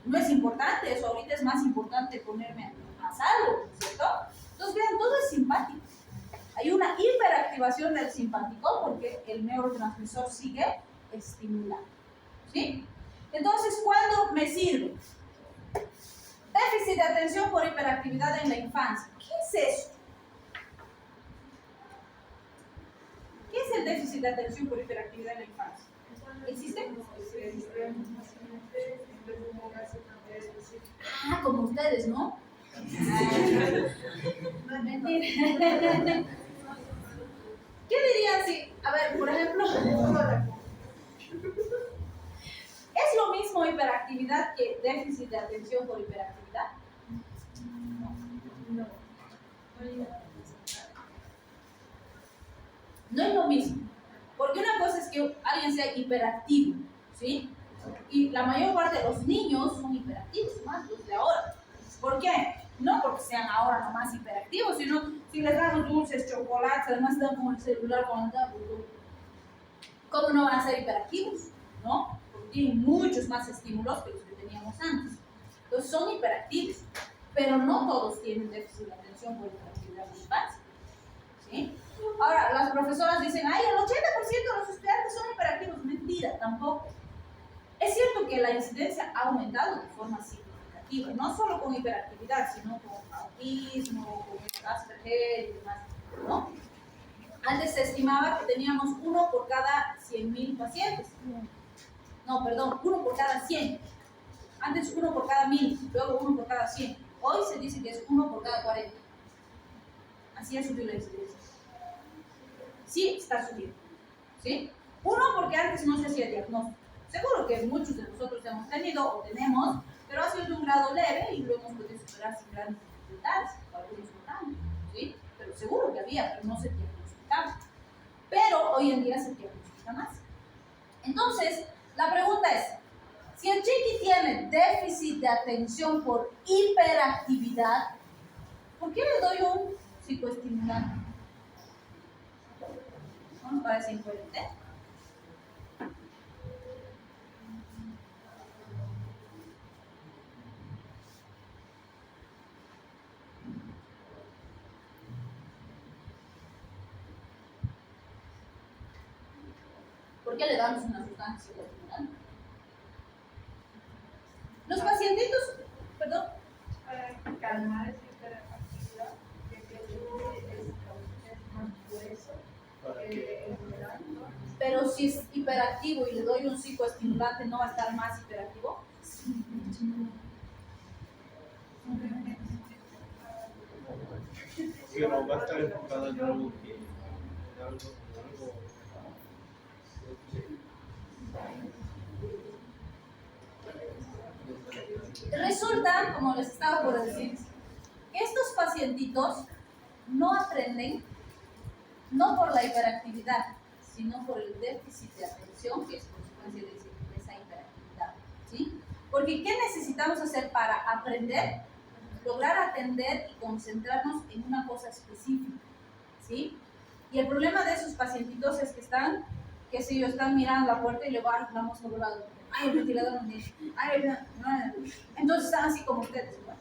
No es importante eso, ahorita es más importante ponerme a salvo, ¿cierto? Entonces, vean, todo es simpático. Hay una hiperactivación del simpático porque el neurotransmisor sigue estimulando, ¿sí? Entonces, ¿cuándo me sirve? Déficit de atención por hiperactividad en la infancia. ¿Qué es eso? ¿Qué es el déficit de atención por hiperactividad en la infancia? ¿Existe? Ah, como ustedes, ¿no? Mentira. ¿Qué dirían si, a ver, por ejemplo, es lo mismo hiperactividad que déficit de atención por hiperactividad? No. No es lo mismo. Porque una cosa es que alguien sea hiperactivo, ¿sí? Y la mayor parte de los niños son hiperactivos, más los de ahora. ¿Por qué? No porque sean ahora nomás hiperactivos, sino si les dan los dulces, chocolates, además dan con el celular, con el tablet, ¿cómo no van a ser hiperactivos? ¿No? Porque tienen muchos más estímulos que los que teníamos antes. Entonces son hiperactivos, pero no todos tienen déficit de atención por hiperactividad en la infancia, ¿sí? Ahora, las profesoras dicen, ay, el 80% de los estudiantes son hiperactivos. Mentira, tampoco. Es cierto que la incidencia ha aumentado de forma significativa, no solo con hiperactividad, sino con autismo, con Asperger y demás, ¿no? Antes se estimaba que teníamos 1 por cada 100.000 pacientes. No, perdón, 1 por cada 100. Antes 1 por cada 1.000, luego 1 por cada 100. Hoy se dice que es 1 por cada 40. Así ha subido la incidencia. Sí, está subiendo, ¿sí? 1 porque antes no se hacía diagnóstico. Seguro que muchos de nosotros hemos tenido o tenemos, pero ha sido de un grado leve y lo hemos podido superar sin grandes dificultades, o algunos no tanto, ¿sí? Pero seguro que había, pero no se diagnosticaba. Pero hoy en día se diagnostica más. Entonces, la pregunta es, si el chiqui tiene déficit de atención por hiperactividad, ¿por qué le doy un psicoestimulante? ¿No nos parece incoherente? ¿Por qué le damos una sustancia psicoestimulante? Los pacientitos, perdón, Para calmar esa hiperactividad, que es más grueso que el general, ¿no? pero si es hiperactivo y le doy un psicoestimulante, ¿no va a estar más hiperactivo? Pero va a estar enfocado en algo que Resulta, como les estaba por decir, que estos pacientitos no aprenden, no por la hiperactividad, sino por el déficit de atención que es consecuencia de esa hiperactividad, ¿sí? Porque ¿qué necesitamos hacer para aprender? Lograr atender y concentrarnos en una cosa específica, ¿sí? Y el problema de esos pacientitos es que están, qué sé yo, están mirando la puerta y luego, ay, vamos a volar, ay, el ventilador no tiene, ay, no. Entonces están así como ustedes, ¿no?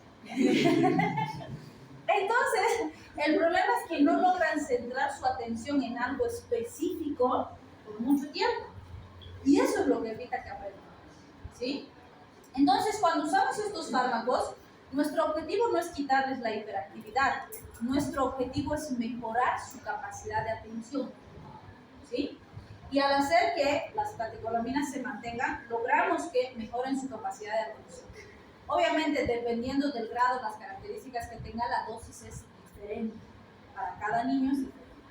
Entonces, el problema es que no logran centrar su atención en algo específico por mucho tiempo. Y eso es lo que evita que aprendan, ¿sí? Entonces, cuando usamos estos fármacos, nuestro objetivo no es quitarles la hiperactividad, nuestro objetivo es mejorar su capacidad de atención, ¿sí? Y al hacer que las catecolaminas se mantengan, logramos que mejoren su capacidad de atención. Obviamente, dependiendo del grado, las características que tenga, la dosis es diferente. Para cada niño es diferente,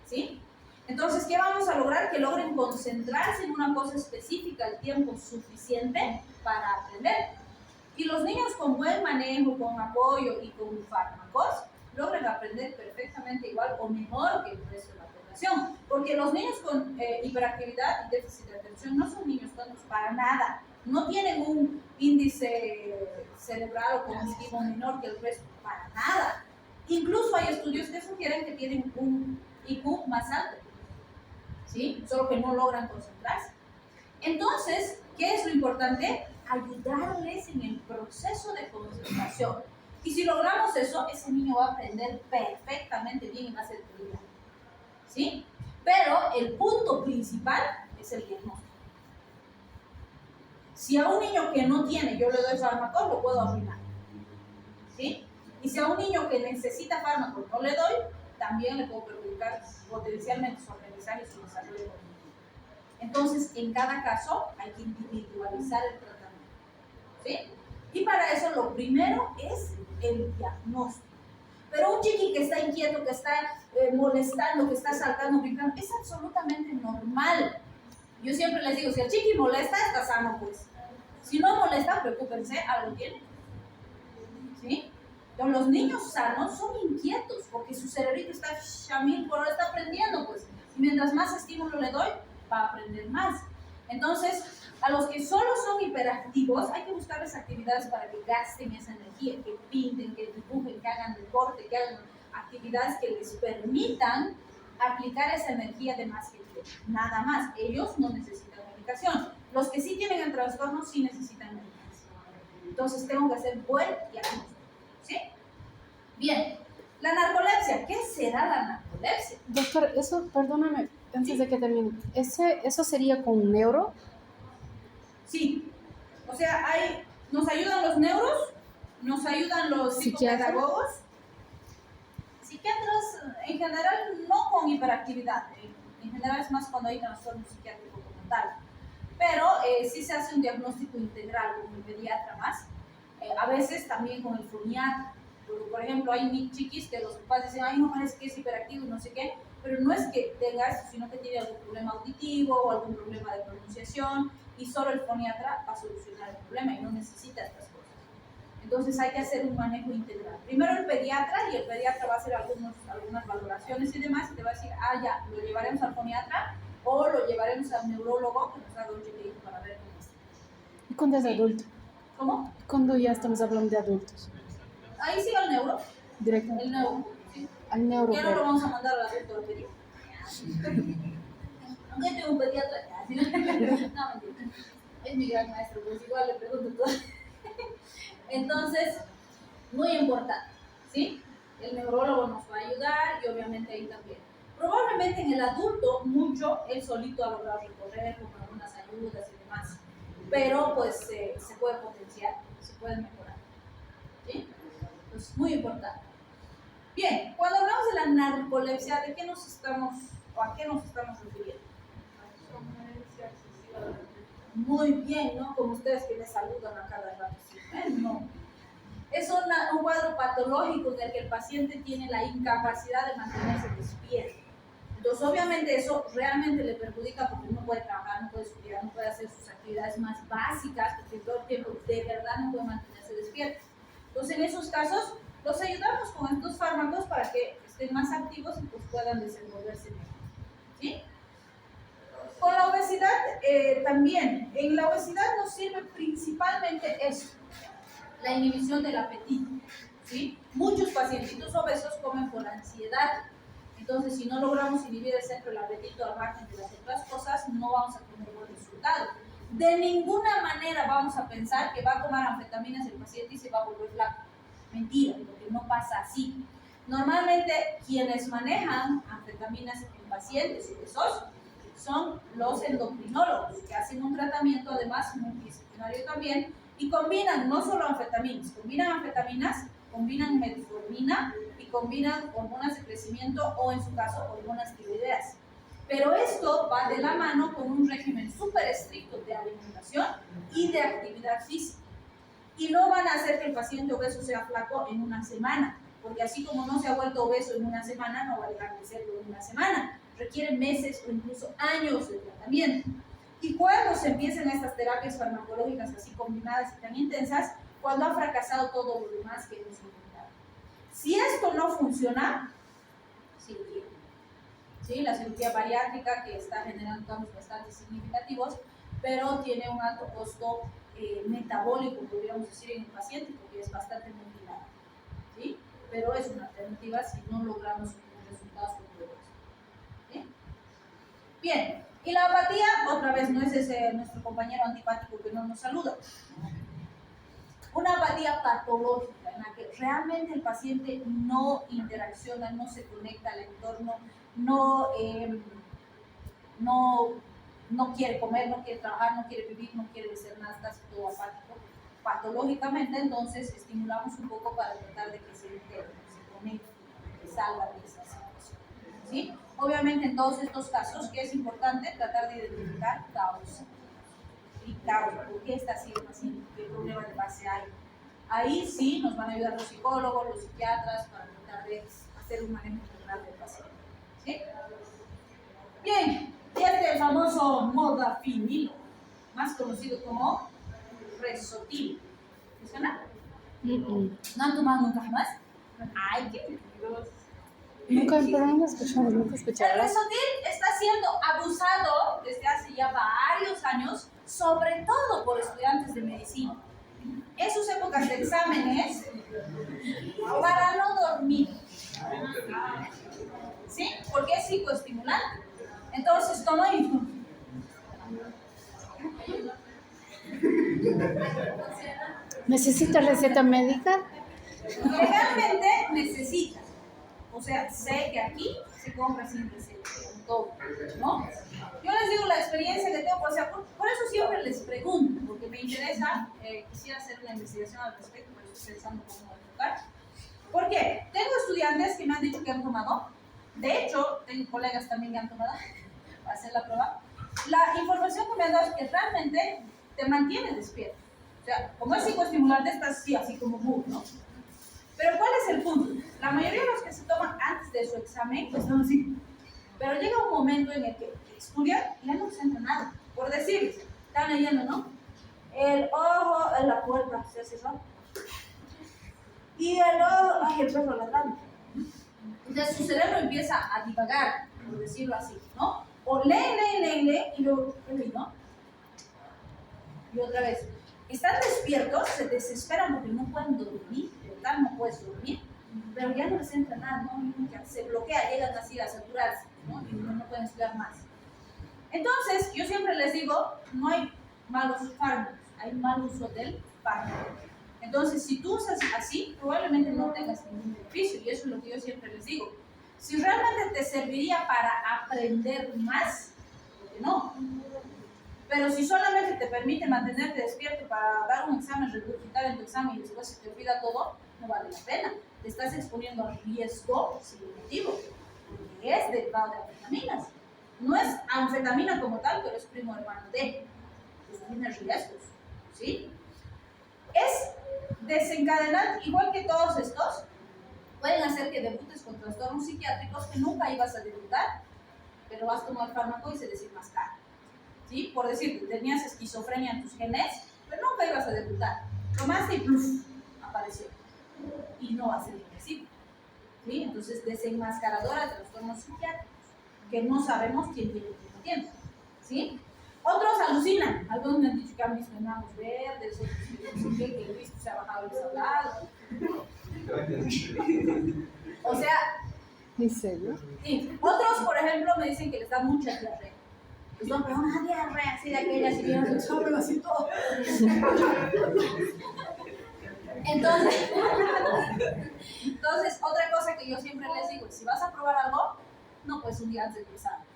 ¿sí? Entonces, ¿qué vamos a lograr? Que logren concentrarse en una cosa específica el tiempo suficiente para aprender. Y los niños con buen manejo, con apoyo y con fármacos, logran aprender perfectamente igual o mejor que el resto de la población. Porque los niños con hiperactividad y déficit de atención no son niños tontos para nada. No tienen un índice cerebral o cognitivo menor que el resto, para nada. Incluso hay estudios que sugieren que tienen un IQ más alto, ¿sí? Solo que no logran concentrarse. Entonces, ¿qué es lo importante? Ayudarles en el proceso de concentración. Y si logramos eso, ese niño va a aprender perfectamente bien y va a ser brillante, ¿sí? Pero el punto principal es el diagnóstico. Si a un niño que no tiene, yo le doy fármacos, lo puedo arruinar. ¿Sí? Y si a un niño que necesita fármacos no le doy, también le puedo perjudicar potencialmente su aprendizaje y su desarrollo cognitivo. Entonces, en cada caso hay que individualizar el tratamiento. ¿Sí? Y para eso lo primero es el diagnóstico. Pero un chiqui que está inquieto, que está molestando, que está saltando, brincando, es absolutamente normal. Yo siempre les digo, si el chiqui molesta, está sano, pues. Si no molesta, preocúpense, algo tiene. ¿Sí? Entonces, los niños sanos son inquietos, porque su cerebrito está chamil, por ahora está aprendiendo, pues. Y mientras más estímulo le doy, va a aprender más. Entonces, a los que solo son hiperactivos, hay que buscarles actividades para que gasten esa energía, que pinten, que dibujen, que hagan deporte, que hagan actividades que les permitan aplicar esa energía de más que tienen. Nada más, ellos no necesitan medicación. Los que sí tienen el trastorno sí necesitan medicación. Entonces, tengo que hacer buen diagnóstico. ¿Sí? Bien, la narcolepsia. ¿Qué será la narcolepsia? Doctor, eso, perdóname, antes de que termine, ¿eso sería con neuro? Sí, o sea, nos ayudan los neuros, nos ayudan los psicopedagogos, psiquiatras en general no con hiperactividad, en general es más cuando hay trastorno psiquiátrico como tal, pero sí se hace un diagnóstico integral con el pediatra más, a veces también con el foniatra. Por ejemplo, hay chiquis que los papás dicen, ay, no parece que es hiperactivo y no sé qué, pero no es que tenga eso, sino que tiene algún problema auditivo o algún problema de pronunciación, y solo el foniatra va a solucionar el problema y no necesita estas cosas. Entonces hay que hacer un manejo integral. Primero el pediatra, y el pediatra va a hacer algunas valoraciones y demás, y te va a decir, ya, lo llevaremos al foniatra o lo llevaremos al neurólogo que nos haga un chequeo para ver cómo está. ¿Y cuando es adulto? ¿Cómo? Cuando ya estamos hablando de adultos. Ahí sigue el neuro. Directamente. El neuro, sí. Al neuro. Ya no lo vamos a mandar al adulto a pedir. Aunque tengo un pediatra. No, mentira. Es mi gran maestro, pues igual le pregunto todo. Entonces, muy importante, ¿sí? El neurólogo nos va a ayudar y obviamente ahí también. Probablemente en el adulto, mucho él solito ha logrado recorrer con algunas ayudas y demás. Pero pues se puede potenciar, se puede mejorar. ¿Sí? Entonces, muy importante. Bien, cuando hablamos de la narcolepsia, ¿de qué nos estamos o a qué nos estamos refiriendo? Somnolencia excesiva. Muy bien, ¿no? Como ustedes que me saludan a cada rato. ¿Sí? No. Es un cuadro patológico en el que el paciente tiene la incapacidad de mantenerse despierto. Entonces, obviamente, eso realmente le perjudica porque no puede trabajar, no puede estudiar, no puede hacer sus actividades más básicas, porque todo el tiempo de verdad no puede mantenerse despierto. Entonces, en esos casos, los ayudamos con estos fármacos para que estén más activos y pues puedan desenvolverse mejor. ¿Sí? Con la obesidad también. En la obesidad nos sirve principalmente eso, la inhibición del apetito. ¿Sí? Muchos pacientitos obesos comen por ansiedad. Entonces, si no logramos inhibir el centro del apetito al margen de las otras cosas, no vamos a tener buen resultado. De ninguna manera vamos a pensar que va a tomar anfetaminas el paciente y se va a volver flaco. Mentira, porque no pasa así. Normalmente, quienes manejan anfetaminas en pacientes obesos son los endocrinólogos, que hacen un tratamiento además multidisciplinario también, y combinan no solo anfetaminas, combinan metformina y combinan hormonas de crecimiento o en su caso hormonas tiroideas. Pero esto va de la mano con un régimen súper estricto de alimentación y de actividad física. Y no van a hacer que el paciente obeso sea flaco en una semana, porque así como no se ha vuelto obeso en una semana, no va a dejar de serlo en una semana. Requiere meses o incluso años de tratamiento. Y cuando se empiezan estas terapias farmacológicas así combinadas y tan intensas, cuando ha fracasado todo lo demás que hemos intentado. Si esto no funciona, cirugía. ¿Sí? La cirugía bariátrica, que está generando cambios bastante significativos, pero tiene un alto costo metabólico, podríamos decir, en el paciente, porque es bastante mutilado. ¿Sí? Pero es una alternativa si no logramos obtener resultados concretos. ¿Sí? Bien, y la apatía, otra vez, no es ese nuestro compañero antipático que no nos saluda. Una apatía patológica en la que realmente el paciente no interacciona, no se conecta al entorno, no no quiere comer, no quiere trabajar, no quiere vivir, no quiere hacer nada, está todo apático, patológicamente, entonces estimulamos un poco para tratar de que se integre, se conecte, que salga de esa situación, ¿sí? Obviamente en todos estos casos, que es importante tratar de identificar causa, y causa, ¿por qué está haciendo así? ¿Qué problema de base hay? Ahí sí nos van a ayudar los psicólogos, los psiquiatras, para tratar de hacer un manejo integral del paciente, ¿sí? Bien, y este famoso modafinilo, más conocido como Resotil. ¿Me suena? ¿No han tomado nunca jamás? Ay, qué peligroso. Pero nunca he escuchado. El Resotil está siendo abusado desde hace ya varios años, sobre todo por estudiantes de medicina. En sus épocas de exámenes, para no dormir. ¿Sí? Porque es psicoestimulante. Entonces, toma y... ¿Necesita receta médica? Legalmente necesita. O sea, sé que aquí se compra sin receta, con todo, ¿no? Yo les digo la experiencia que tengo, o sea, por eso siempre les pregunto, porque me interesa, quisiera hacer una investigación al respecto, pero estoy pensando cómo enfocar. ¿Por qué? Tengo estudiantes que me han dicho que han tomado, de hecho, tengo colegas también que han tomado, para hacer la prueba. La información que me han dado es que realmente te mantiene despierto. O sea, como es psicoestimulante, estás así como boom, ¿no? Pero ¿cuál es el punto? La mayoría de los que se toman antes de su examen están así. Pero llega un momento en el que estudian y ya no sienten nada. Por decir, están leyendo, ¿no? El ojo en la puerta se cerró. Y el ojo, ay, el perro ladrando. Entonces su cerebro empieza a divagar, por decirlo así, ¿no? O lee, y luego, ¿no? Y otra vez, están despiertos, se desesperan porque no pueden dormir, total no puedes dormir, pero ya no les entra nada, ¿no? Ya se bloquea, llegan así a saturarse, ¿no? Y no pueden estudiar más. Entonces, yo siempre les digo, no hay malos fármacos, hay mal uso del fármaco. Entonces, si tú usas así, probablemente no tengas ningún beneficio, y eso es lo que yo siempre les digo. Si realmente te serviría para aprender más, ¿por qué no? Pero si solamente te permite mantenerte despierto para dar un examen, regurgitar en tu examen y después se te olvida todo, no vale la pena. Te estás exponiendo a riesgo significativo, porque es derivado de anfetaminas. No es anfetamina como tal, pero es primo hermano de. Pues tiene riesgos, ¿sí? Es desencadenante, igual que todos estos, pueden hacer que debutes con trastornos psiquiátricos que nunca ibas a debutar, pero vas a tomar fármaco y se desenmascara. ¿Sí? Por decir, tenías esquizofrenia en tus genes, pero nunca ibas a debutar. Tomaste y ¡pluf! Apareció. Y no va a ser invisible. ¿Sí? Entonces, desenmascaradora de trastornos psiquiátricos, que no sabemos quién tiene. ¿Sí? Otros alucinan. Algunos me han dicho que han visto enanos verdes, otros que el Cristo se ha bajado el sablado. O sea... ¿En serio? Sí. Otros, por ejemplo, me dicen que les da mucha diarrea. Les van a pegar una diarrea así de aquellas y vienen el sobre así todo. Entonces, otra cosa que yo siempre les digo es, si vas a probar algo, no pues un día antes del examen.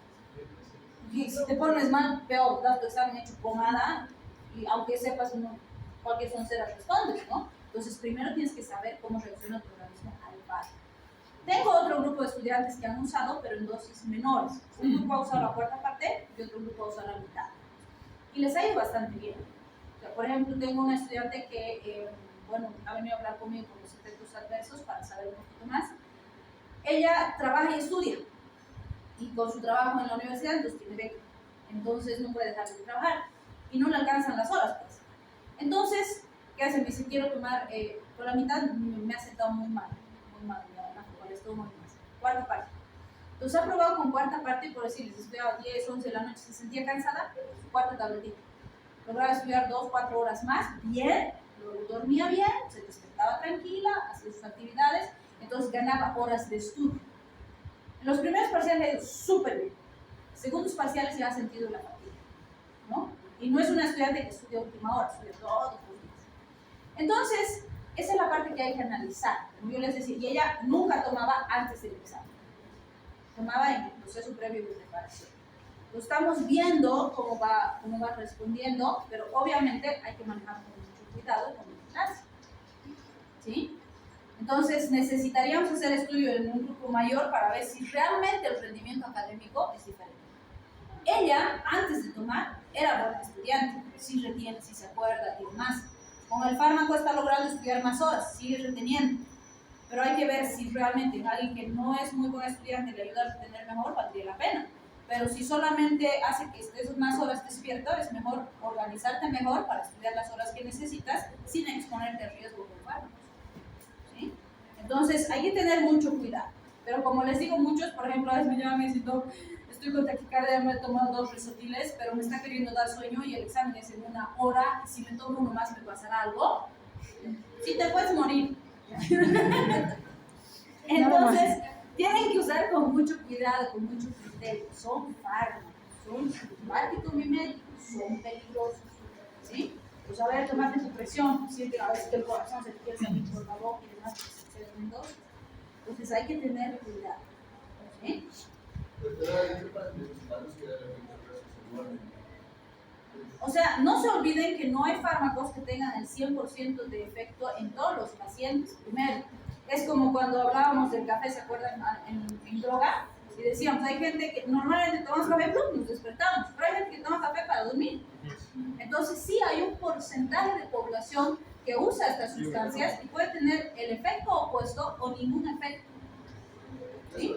Y si te pones mal, peor, das tu examen hecho pomada, y aunque sepas cualquier soncera respondes, ¿no? Entonces, primero tienes que saber cómo reacciona tu organismo al par. Tengo otro grupo de estudiantes que han usado, pero en dosis menores. Un grupo ha usado la cuarta parte y otro grupo ha usado la mitad. Y les ha ido bastante bien. O sea, por ejemplo, tengo una estudiante que, ha venido a hablar conmigo por los efectos adversos para saber un poquito más. Ella trabaja y estudia. Y con su trabajo en la universidad, entonces tiene beca. Entonces no puede dejar de trabajar. Y no le alcanzan las horas, pues. Entonces, ¿qué hace? Me dice, quiero tomar, por la mitad me ha sentado muy mal, con el estómago y más. Cuarta parte. Entonces ha probado con cuarta parte, por decirles, estudiaba 10, 11 de la noche, se sentía cansada, su cuarta tabletita. Lograba estudiar 2, 4 horas más, bien, dormía bien, se despertaba tranquila, hacía sus actividades, entonces ganaba horas de estudio. En los primeros parciales le ha ido súper bien. Segundos parciales ya ha sentido la fatiga, ¿no? Y no es una estudiante que estudia a última hora, estudia todos los días. Entonces, esa es la parte que hay que analizar. Como yo les decía, y ella nunca tomaba antes del examen. Tomaba en el proceso previo de preparación. Lo estamos viendo cómo va respondiendo, pero obviamente hay que manejarlo con mucho cuidado y con vigilancia. ¿Sí? Entonces necesitaríamos hacer estudio en un grupo mayor para ver si realmente el rendimiento académico es diferente. Ella, antes de tomar, era buena estudiante, sí retiene, sí se acuerda y demás. Con el fármaco está logrando estudiar más horas, sigue reteniendo. Pero hay que ver si realmente alguien que no es muy buen estudiante le ayuda a retener mejor, valdría la pena. Pero si solamente hace que estés más horas despierto, es mejor organizarte mejor para estudiar las horas que necesitas sin exponerte a riesgo con fármacos. ¿Sí? Entonces hay que tener mucho cuidado. Pero como les digo, muchos, por ejemplo, a veces me llaman y me dicen, "No, estoy con taquicardia, me he tomado 2 risotiles, pero me está queriendo dar sueño y el examen es en 1 hora, y si me tomo uno más me pasará algo". Sí, te puedes morir. Entonces, tienen que usar con mucho cuidado, con mucho criterio. Son fármacos, son simpáticos miméticos, son peligrosos. ¿Sí? Pues a ver, tomate tu presión, siente a veces que el corazón se te quiere salir por la boca y demás, pues, se ven dos. Entonces hay que tener cuidado. ¿Sí? O sea, no se olviden que no hay fármacos que tengan el 100% de efecto en todos los pacientes. Primero, es como cuando hablábamos del café, ¿se acuerdan? En droga, y decíamos, hay gente que normalmente tomamos café, ¡plum!, nos despertamos, pero hay gente que toma café para dormir. Entonces sí hay un porcentaje de población que usa estas sustancias y puede tener el efecto opuesto o ningún efecto. ¿Sí?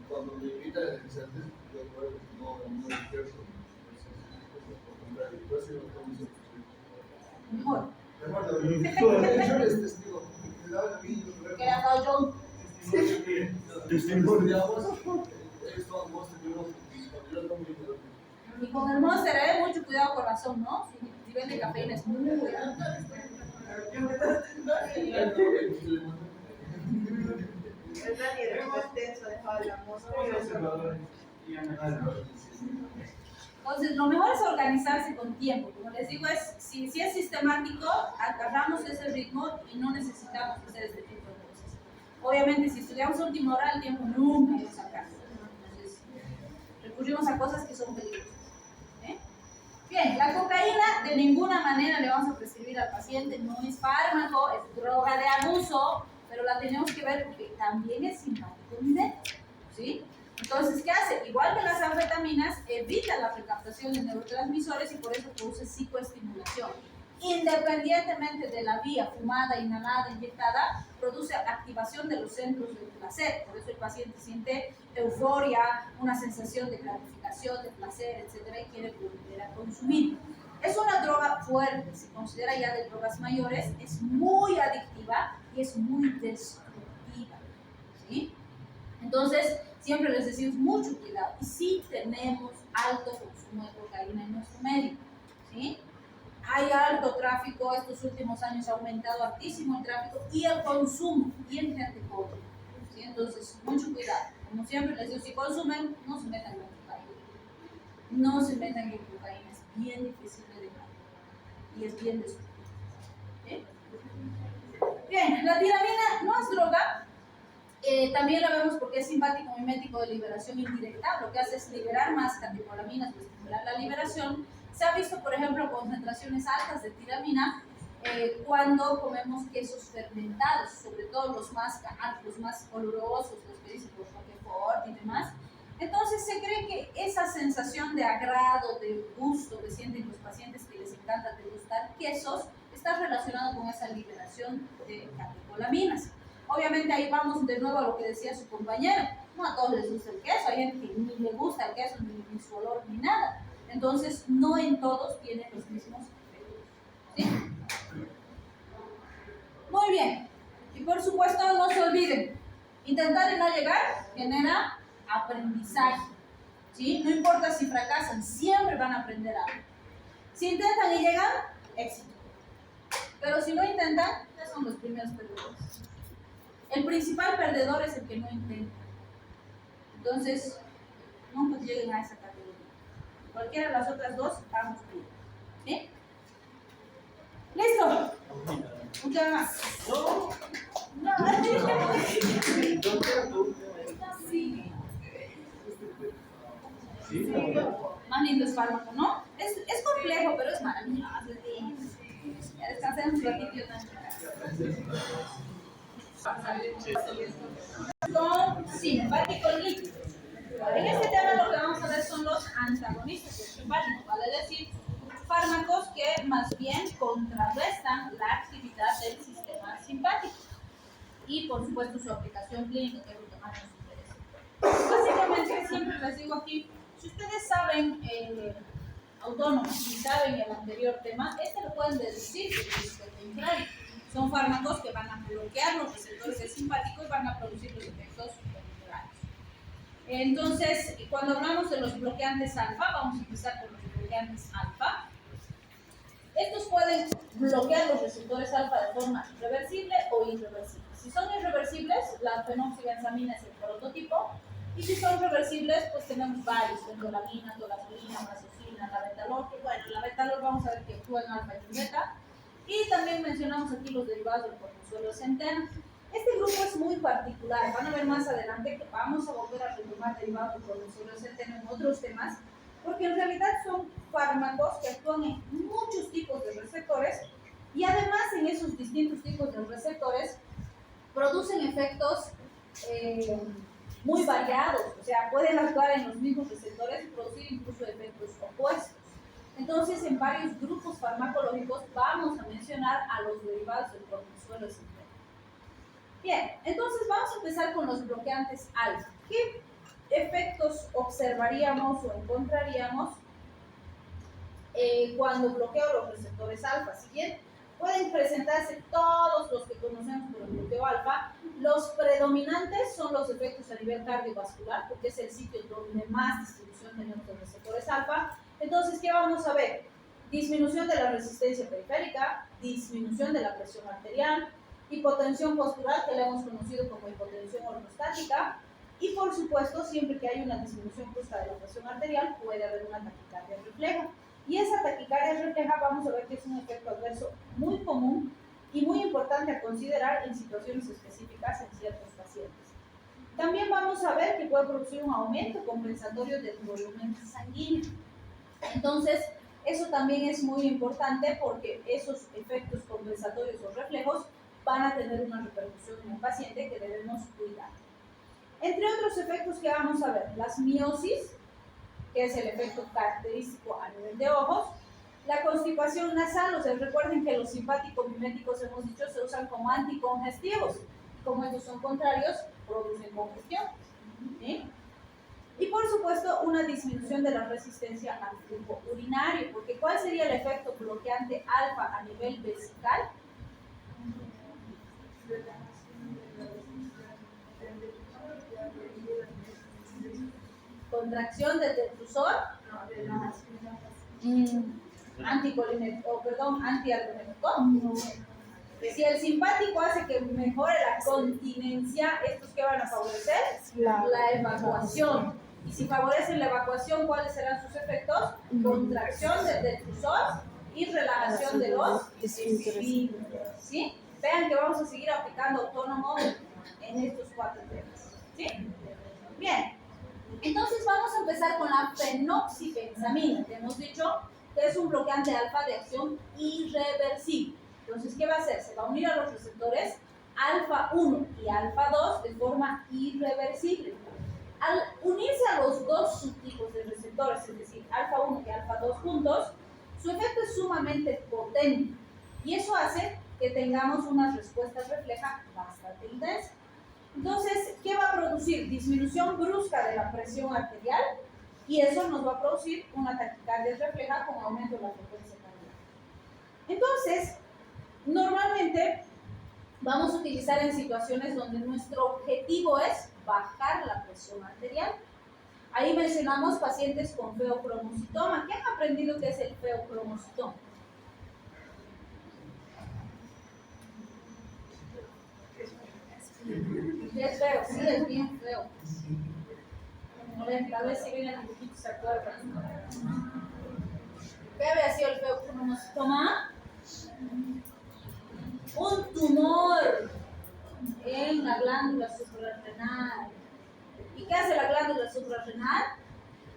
Cuando me invitan a iniciantes, yo no despierto. Mejor. Yo les testigo. Que era Dow Jones. Y con el Monster, mucho cuidado con razón, ¿no? Si vende cafeína es muy cuidado. Es la resistencia de la mosca. Entonces, lo mejor es organizarse con tiempo. Como les digo, si es sistemático, agarramos ese ritmo y no necesitamos hacer este tipo de cosas. Obviamente, si estudiamos a última hora, el tiempo nunca nos alcanza. Entonces, recurrimos a cosas que son peligrosas. Bien, la cocaína de ninguna manera le vamos a prescribir al paciente, no es fármaco, es droga de abuso, pero la tenemos que ver porque también es simpático mimético, ¿sí? Entonces, ¿qué hace? Igual que las anfetaminas, evita la recaptación de neurotransmisores y por eso produce psicoestimulación. Independientemente de la vía fumada, inhalada, inyectada, produce activación de los centros del placer. Por eso el paciente siente euforia, una sensación de gratificación, de placer, etc. y quiere volver a consumir. Es una droga fuerte, se considera ya de drogas mayores, es muy adictiva y es muy destructiva. ¿Sí? Entonces, siempre les decimos mucho cuidado. Y sí tenemos alto consumo de cocaína en nuestro medio. ¿Sí? Hay alto tráfico, estos últimos años ha aumentado altísimo el tráfico y el consumo, y en gente pobre. ¿Sí? Entonces, mucho cuidado. Como siempre les digo, si consumen, no se metan con cocaína. No se metan con cocaína, es bien difícil de dejar. Y es bien destructivo. ¿Sí? Bien, la tiramina no es droga. También la vemos porque es simpático mimético de liberación indirecta. Lo que hace es liberar más catecolaminas, pues estimular la liberación. Se ha visto, por ejemplo, concentraciones altas de tiramina cuando comemos quesos fermentados, sobre todo los más olorosos, los que dicen los Roquefort y demás. Entonces se cree que esa sensación de agrado, de gusto que sienten los pacientes que les encanta degustar quesos, está relacionado con esa liberación de catecolaminas. Obviamente ahí vamos de nuevo a lo que decía su compañero. No a todos les gusta el queso, hay gente que ni le gusta el queso, ni su olor, ni nada. Entonces, no en todos tienen los mismos efectos. ¿Sí? Muy bien. Y por supuesto, no se olviden, intentar y no llegar genera aprendizaje. ¿Sí? No importa si fracasan, siempre van a aprender algo. Si intentan y llegan, éxito. Pero si no intentan, ya son los primeros perdedores. El principal perdedor es el que no intenta. Entonces, nunca lleguen a esa categoría. Cualquiera de las otras dos, vamos bien. ¿Sí? ¿Listo? Muchas más. No. Sí. Más lindo es fármaco, ¿no? Es complejo, pero es maravilloso. Ya descansemos un ratito Son simpáticos líquidos. En este tema lo que vamos a ver son los antagonistas del simpático, vale decir, fármacos que más bien contrarrestan la actividad del sistema simpático y por supuesto su aplicación clínica, que es lo que más nos interesa. Básicamente siempre les digo aquí, si ustedes saben autónomos y saben el anterior tema, lo pueden deducir del contrario. Son fármacos que van a bloquear los receptores del simpático y van a producir los efectos contrarios. Entonces, cuando hablamos de los bloqueantes alfa, vamos a empezar con los bloqueantes alfa. Estos pueden bloquear los receptores alfa de forma reversible o irreversible. Si son irreversibles, la fenoxibenzamina es el prototipo, y si son reversibles, pues tenemos varios, benzolamina, tolazolina, prazosina, labetalol, que bueno, la labetalol vamos a ver que actúa en alfa y en beta, y también mencionamos aquí los derivados del cortisol de centeno. Este grupo es muy particular, van a ver más adelante que vamos a volver a retomar derivados del cortisol de centeno en otros temas, porque en realidad son fármacos que actúan en muchos tipos de receptores y además en esos distintos tipos de receptores producen efectos muy variados, o sea, pueden actuar en los mismos receptores y producir incluso efectos opuestos. Entonces, en varios grupos farmacológicos vamos a mencionar a los derivados del cortisol de centeno. Bien, entonces vamos a empezar con los bloqueantes alfa. ¿Qué efectos observaríamos o encontraríamos cuando bloqueo los receptores alfa? Si bien pueden presentarse todos los que conocemos por el bloqueo alfa, los predominantes son los efectos a nivel cardiovascular, porque es el sitio donde más distribución tenemos de receptores alfa. Entonces, ¿qué vamos a ver? Disminución de la resistencia periférica, disminución de la presión arterial, hipotensión postural, que la hemos conocido como hipotensión ortostática, y por supuesto, siempre que hay una disminución brusca de la presión arterial, puede haber una taquicardia refleja. Y esa taquicardia refleja vamos a ver que es un efecto adverso muy común y muy importante a considerar en situaciones específicas en ciertos pacientes. También vamos a ver que puede producir un aumento compensatorio del volumen sanguíneo. Entonces, eso también es muy importante porque esos efectos compensatorios o reflejos van a tener una repercusión en el paciente que debemos cuidar. Entre otros efectos que vamos a ver, las miosis, que es el efecto característico a nivel de ojos, la constipación nasal, o sea, recuerden que los simpáticos miméticos, hemos dicho, se usan como anticongestivos, como estos son contrarios, producen congestión, ¿sí? Y por supuesto, una disminución de la resistencia al flujo urinario, porque ¿cuál sería el efecto bloqueante alfa a nivel vesical? Contracción del detrusor, antialcohólico. Si el simpático hace que mejore la continencia, ¿estos qué van a favorecer? La evacuación. Y si favorecen la evacuación, ¿cuáles serán sus efectos? Contracción del detrusor y relajación de los esfínteres. ¿Sí? Vean que vamos a seguir aplicando autónomo en estos 4 temas. ¿Sí? Bien. Entonces vamos a empezar con la fenoxibenzamina, que hemos dicho que es un bloqueante alfa de acción irreversible. Entonces, ¿qué va a hacer? Se va a unir a los receptores alfa 1 y alfa 2 de forma irreversible. Al unirse a los dos subtipos de receptores, es decir, alfa 1 y alfa 2 juntos, su efecto es sumamente potente y eso hace que tengamos unas respuestas refleja bastante intensas. Entonces, ¿qué va a producir? Disminución brusca de la presión arterial y eso nos va a producir una taquicardia refleja con aumento de la frecuencia cardíaca. Entonces, normalmente vamos a utilizar en situaciones donde nuestro objetivo es bajar la presión arterial. Ahí mencionamos pacientes con feocromocitoma. ¿Qué han aprendido que es el feocromocitoma? Es feo, sí, es bien feo. A ver, tal vez si vienen un poquito se acuerdan. ¿Qué había sido el feocromocitoma? Un tumor en la glándula suprarrenal. ¿Y qué hace la glándula suprarrenal?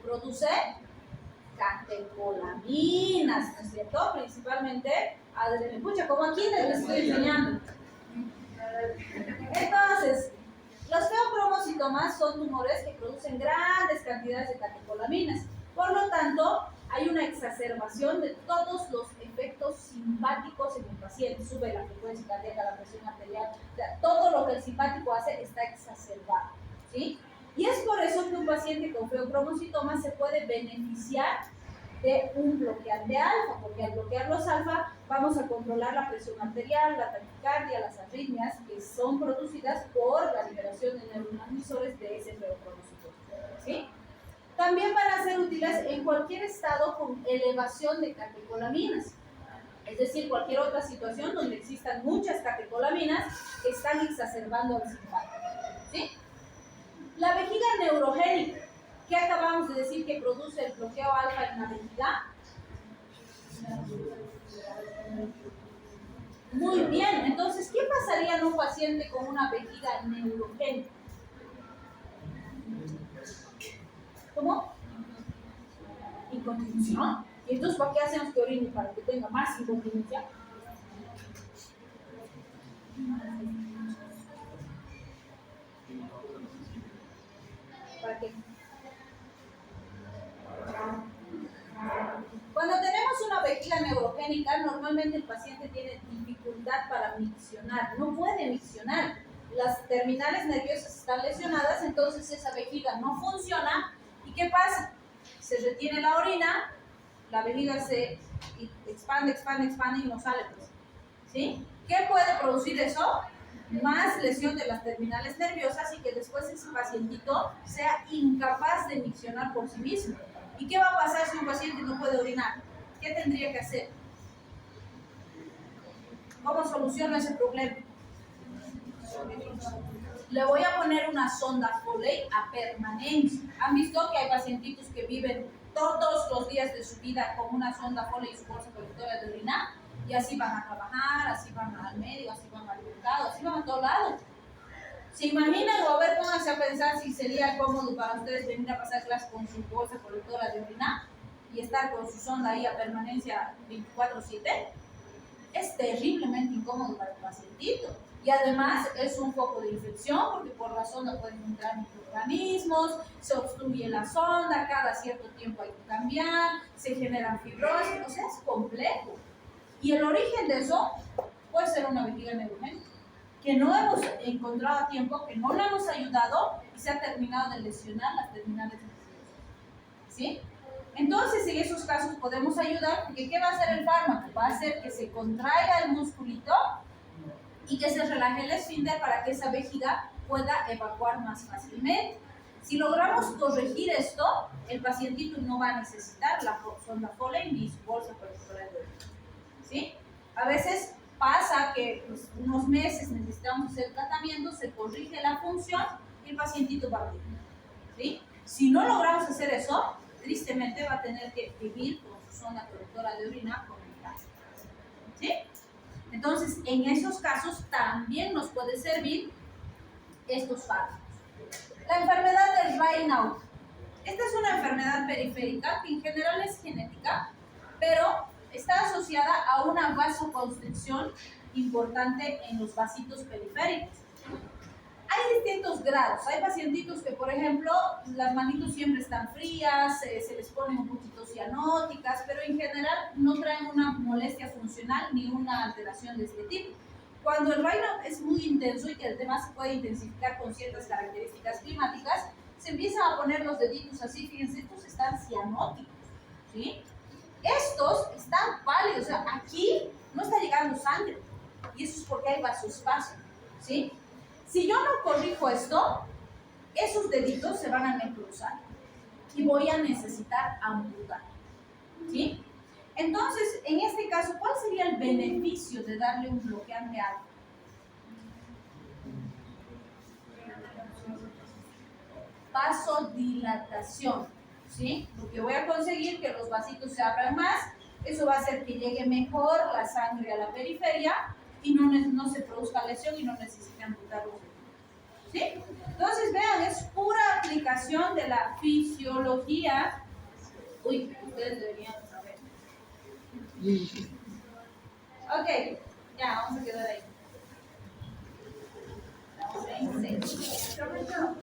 produce catecolaminas, ¿no es cierto? Principalmente adrenalina, como aquí les estoy enseñando. Entonces, los feocromocitomas son tumores que producen grandes cantidades de catecolaminas. Por lo tanto, hay una exacerbación de todos los efectos simpáticos en el paciente. Sube la frecuencia cardíaca, la presión arterial, o sea, todo lo que el simpático hace está exacerbado, ¿sí? Y es por eso que un paciente con feocromocitoma se puede beneficiar de un bloqueante alfa, porque al bloquear los alfa vamos a controlar la presión arterial, la taquicardia, las arritmias que son producidas por la liberación de neurotransmisores de ese feocromocitoma, ¿sí? También van a ser útiles en cualquier estado con elevación de catecolaminas, es decir, cualquier otra situación donde existan muchas catecolaminas que están exacerbando el simpático, ¿sí? La vejiga neurogénica, ¿qué acabamos de decir que produce el bloqueo alfa en la vejiga? Muy bien, entonces, ¿qué pasaría en un paciente con una vejiga neurogénica? ¿Cómo? Incontinencia. ¿Y entonces para qué hacemos que orine? ¿Para que tenga más incontinencia? ¿Para qué? Cuando tenemos una vejiga neurogénica, normalmente el paciente tiene dificultad para miccionar, no puede miccionar. Las terminales nerviosas están lesionadas, entonces esa vejiga no funciona. ¿Y qué pasa? Se retiene la orina, la vejiga se expande y no sale, pues, ¿sí? ¿Qué puede producir eso? Más lesión de las terminales nerviosas y que después ese pacientito sea incapaz de miccionar por sí mismo. ¿Y qué va a pasar si un paciente no puede orinar? ¿Qué tendría que hacer? ¿Cómo soluciono ese problema? Le voy a poner una sonda Foley a permanencia. ¿Han visto que hay pacientitos que viven todos los días de su vida con una sonda Foley y su bolsa colectora de orina? Y así van a trabajar, así van al médico, así van al mercado, así van a todos lados. ¿Se imaginan o a ver, pónganse a pensar si sería cómodo para ustedes venir a pasar clases con su bolsa colectora de orina y estar con su sonda ahí a permanencia 24/7? Es terriblemente incómodo para el pacientito. Y además es un foco de infección porque por la sonda pueden entrar microorganismos, se obstruye la sonda, cada cierto tiempo hay que cambiar, se generan fibrosis, o sea, es complejo. Y el origen de eso puede ser una vejiga neurogénica, que no hemos encontrado a tiempo, que no la hemos ayudado y se ha terminado de lesionar las terminales nerviosas, ¿sí? Entonces, en esos casos podemos ayudar, porque ¿qué va a hacer el fármaco? Va a hacer que se contraiga el musculito y que se relaje el esfínter para que esa vejiga pueda evacuar más fácilmente. Si logramos corregir esto, el pacientito no va a necesitar la sonda Foley ni su bolsa colectora de orina, ¿sí? A veces pasa que pues, unos meses necesitamos hacer tratamiento, se corrige la función y el pacientito va bien, ¿sí? Si no logramos hacer eso, tristemente va a tener que vivir con su sonda colectora de orina conectada, ¿sí? Entonces, en esos casos también nos puede servir estos fármacos. La enfermedad del Raynaud. Esta es una enfermedad periférica que en general es genética, pero está asociada a una vasoconstricción importante en los vasitos periféricos. Hay distintos grados. Hay pacientitos que, por ejemplo, las manitos siempre están frías, se les ponen un poquito cianóticas, pero en general no traen una molestia funcional ni una alteración de este tipo. Cuando el Raynaud es muy intenso y que además se puede intensificar con ciertas características climáticas, se empiezan a poner los deditos así, fíjense, estos están cianóticos, ¿sí? Estos están pálidos, o sea, aquí no está llegando sangre, y eso es porque hay vasoespasmo, ¿sí? Si yo no corrijo esto, esos deditos se van a necrosar y voy a necesitar amputar, ¿sí? Entonces, en este caso, ¿cuál sería el beneficio de darle un bloqueante alfa? Vasodilatación, ¿sí? Porque voy a conseguir que los vasitos se abran más, eso va a hacer que llegue mejor la sangre a la periferia y no se produzca lesión y no necesite amputar los dedos, ¿sí? Entonces, vean, es pura aplicación aplicación de la fisiología. Uy, ustedes deberían saber. Ok, ya, vamos a quedar ahí. Estamos en 6.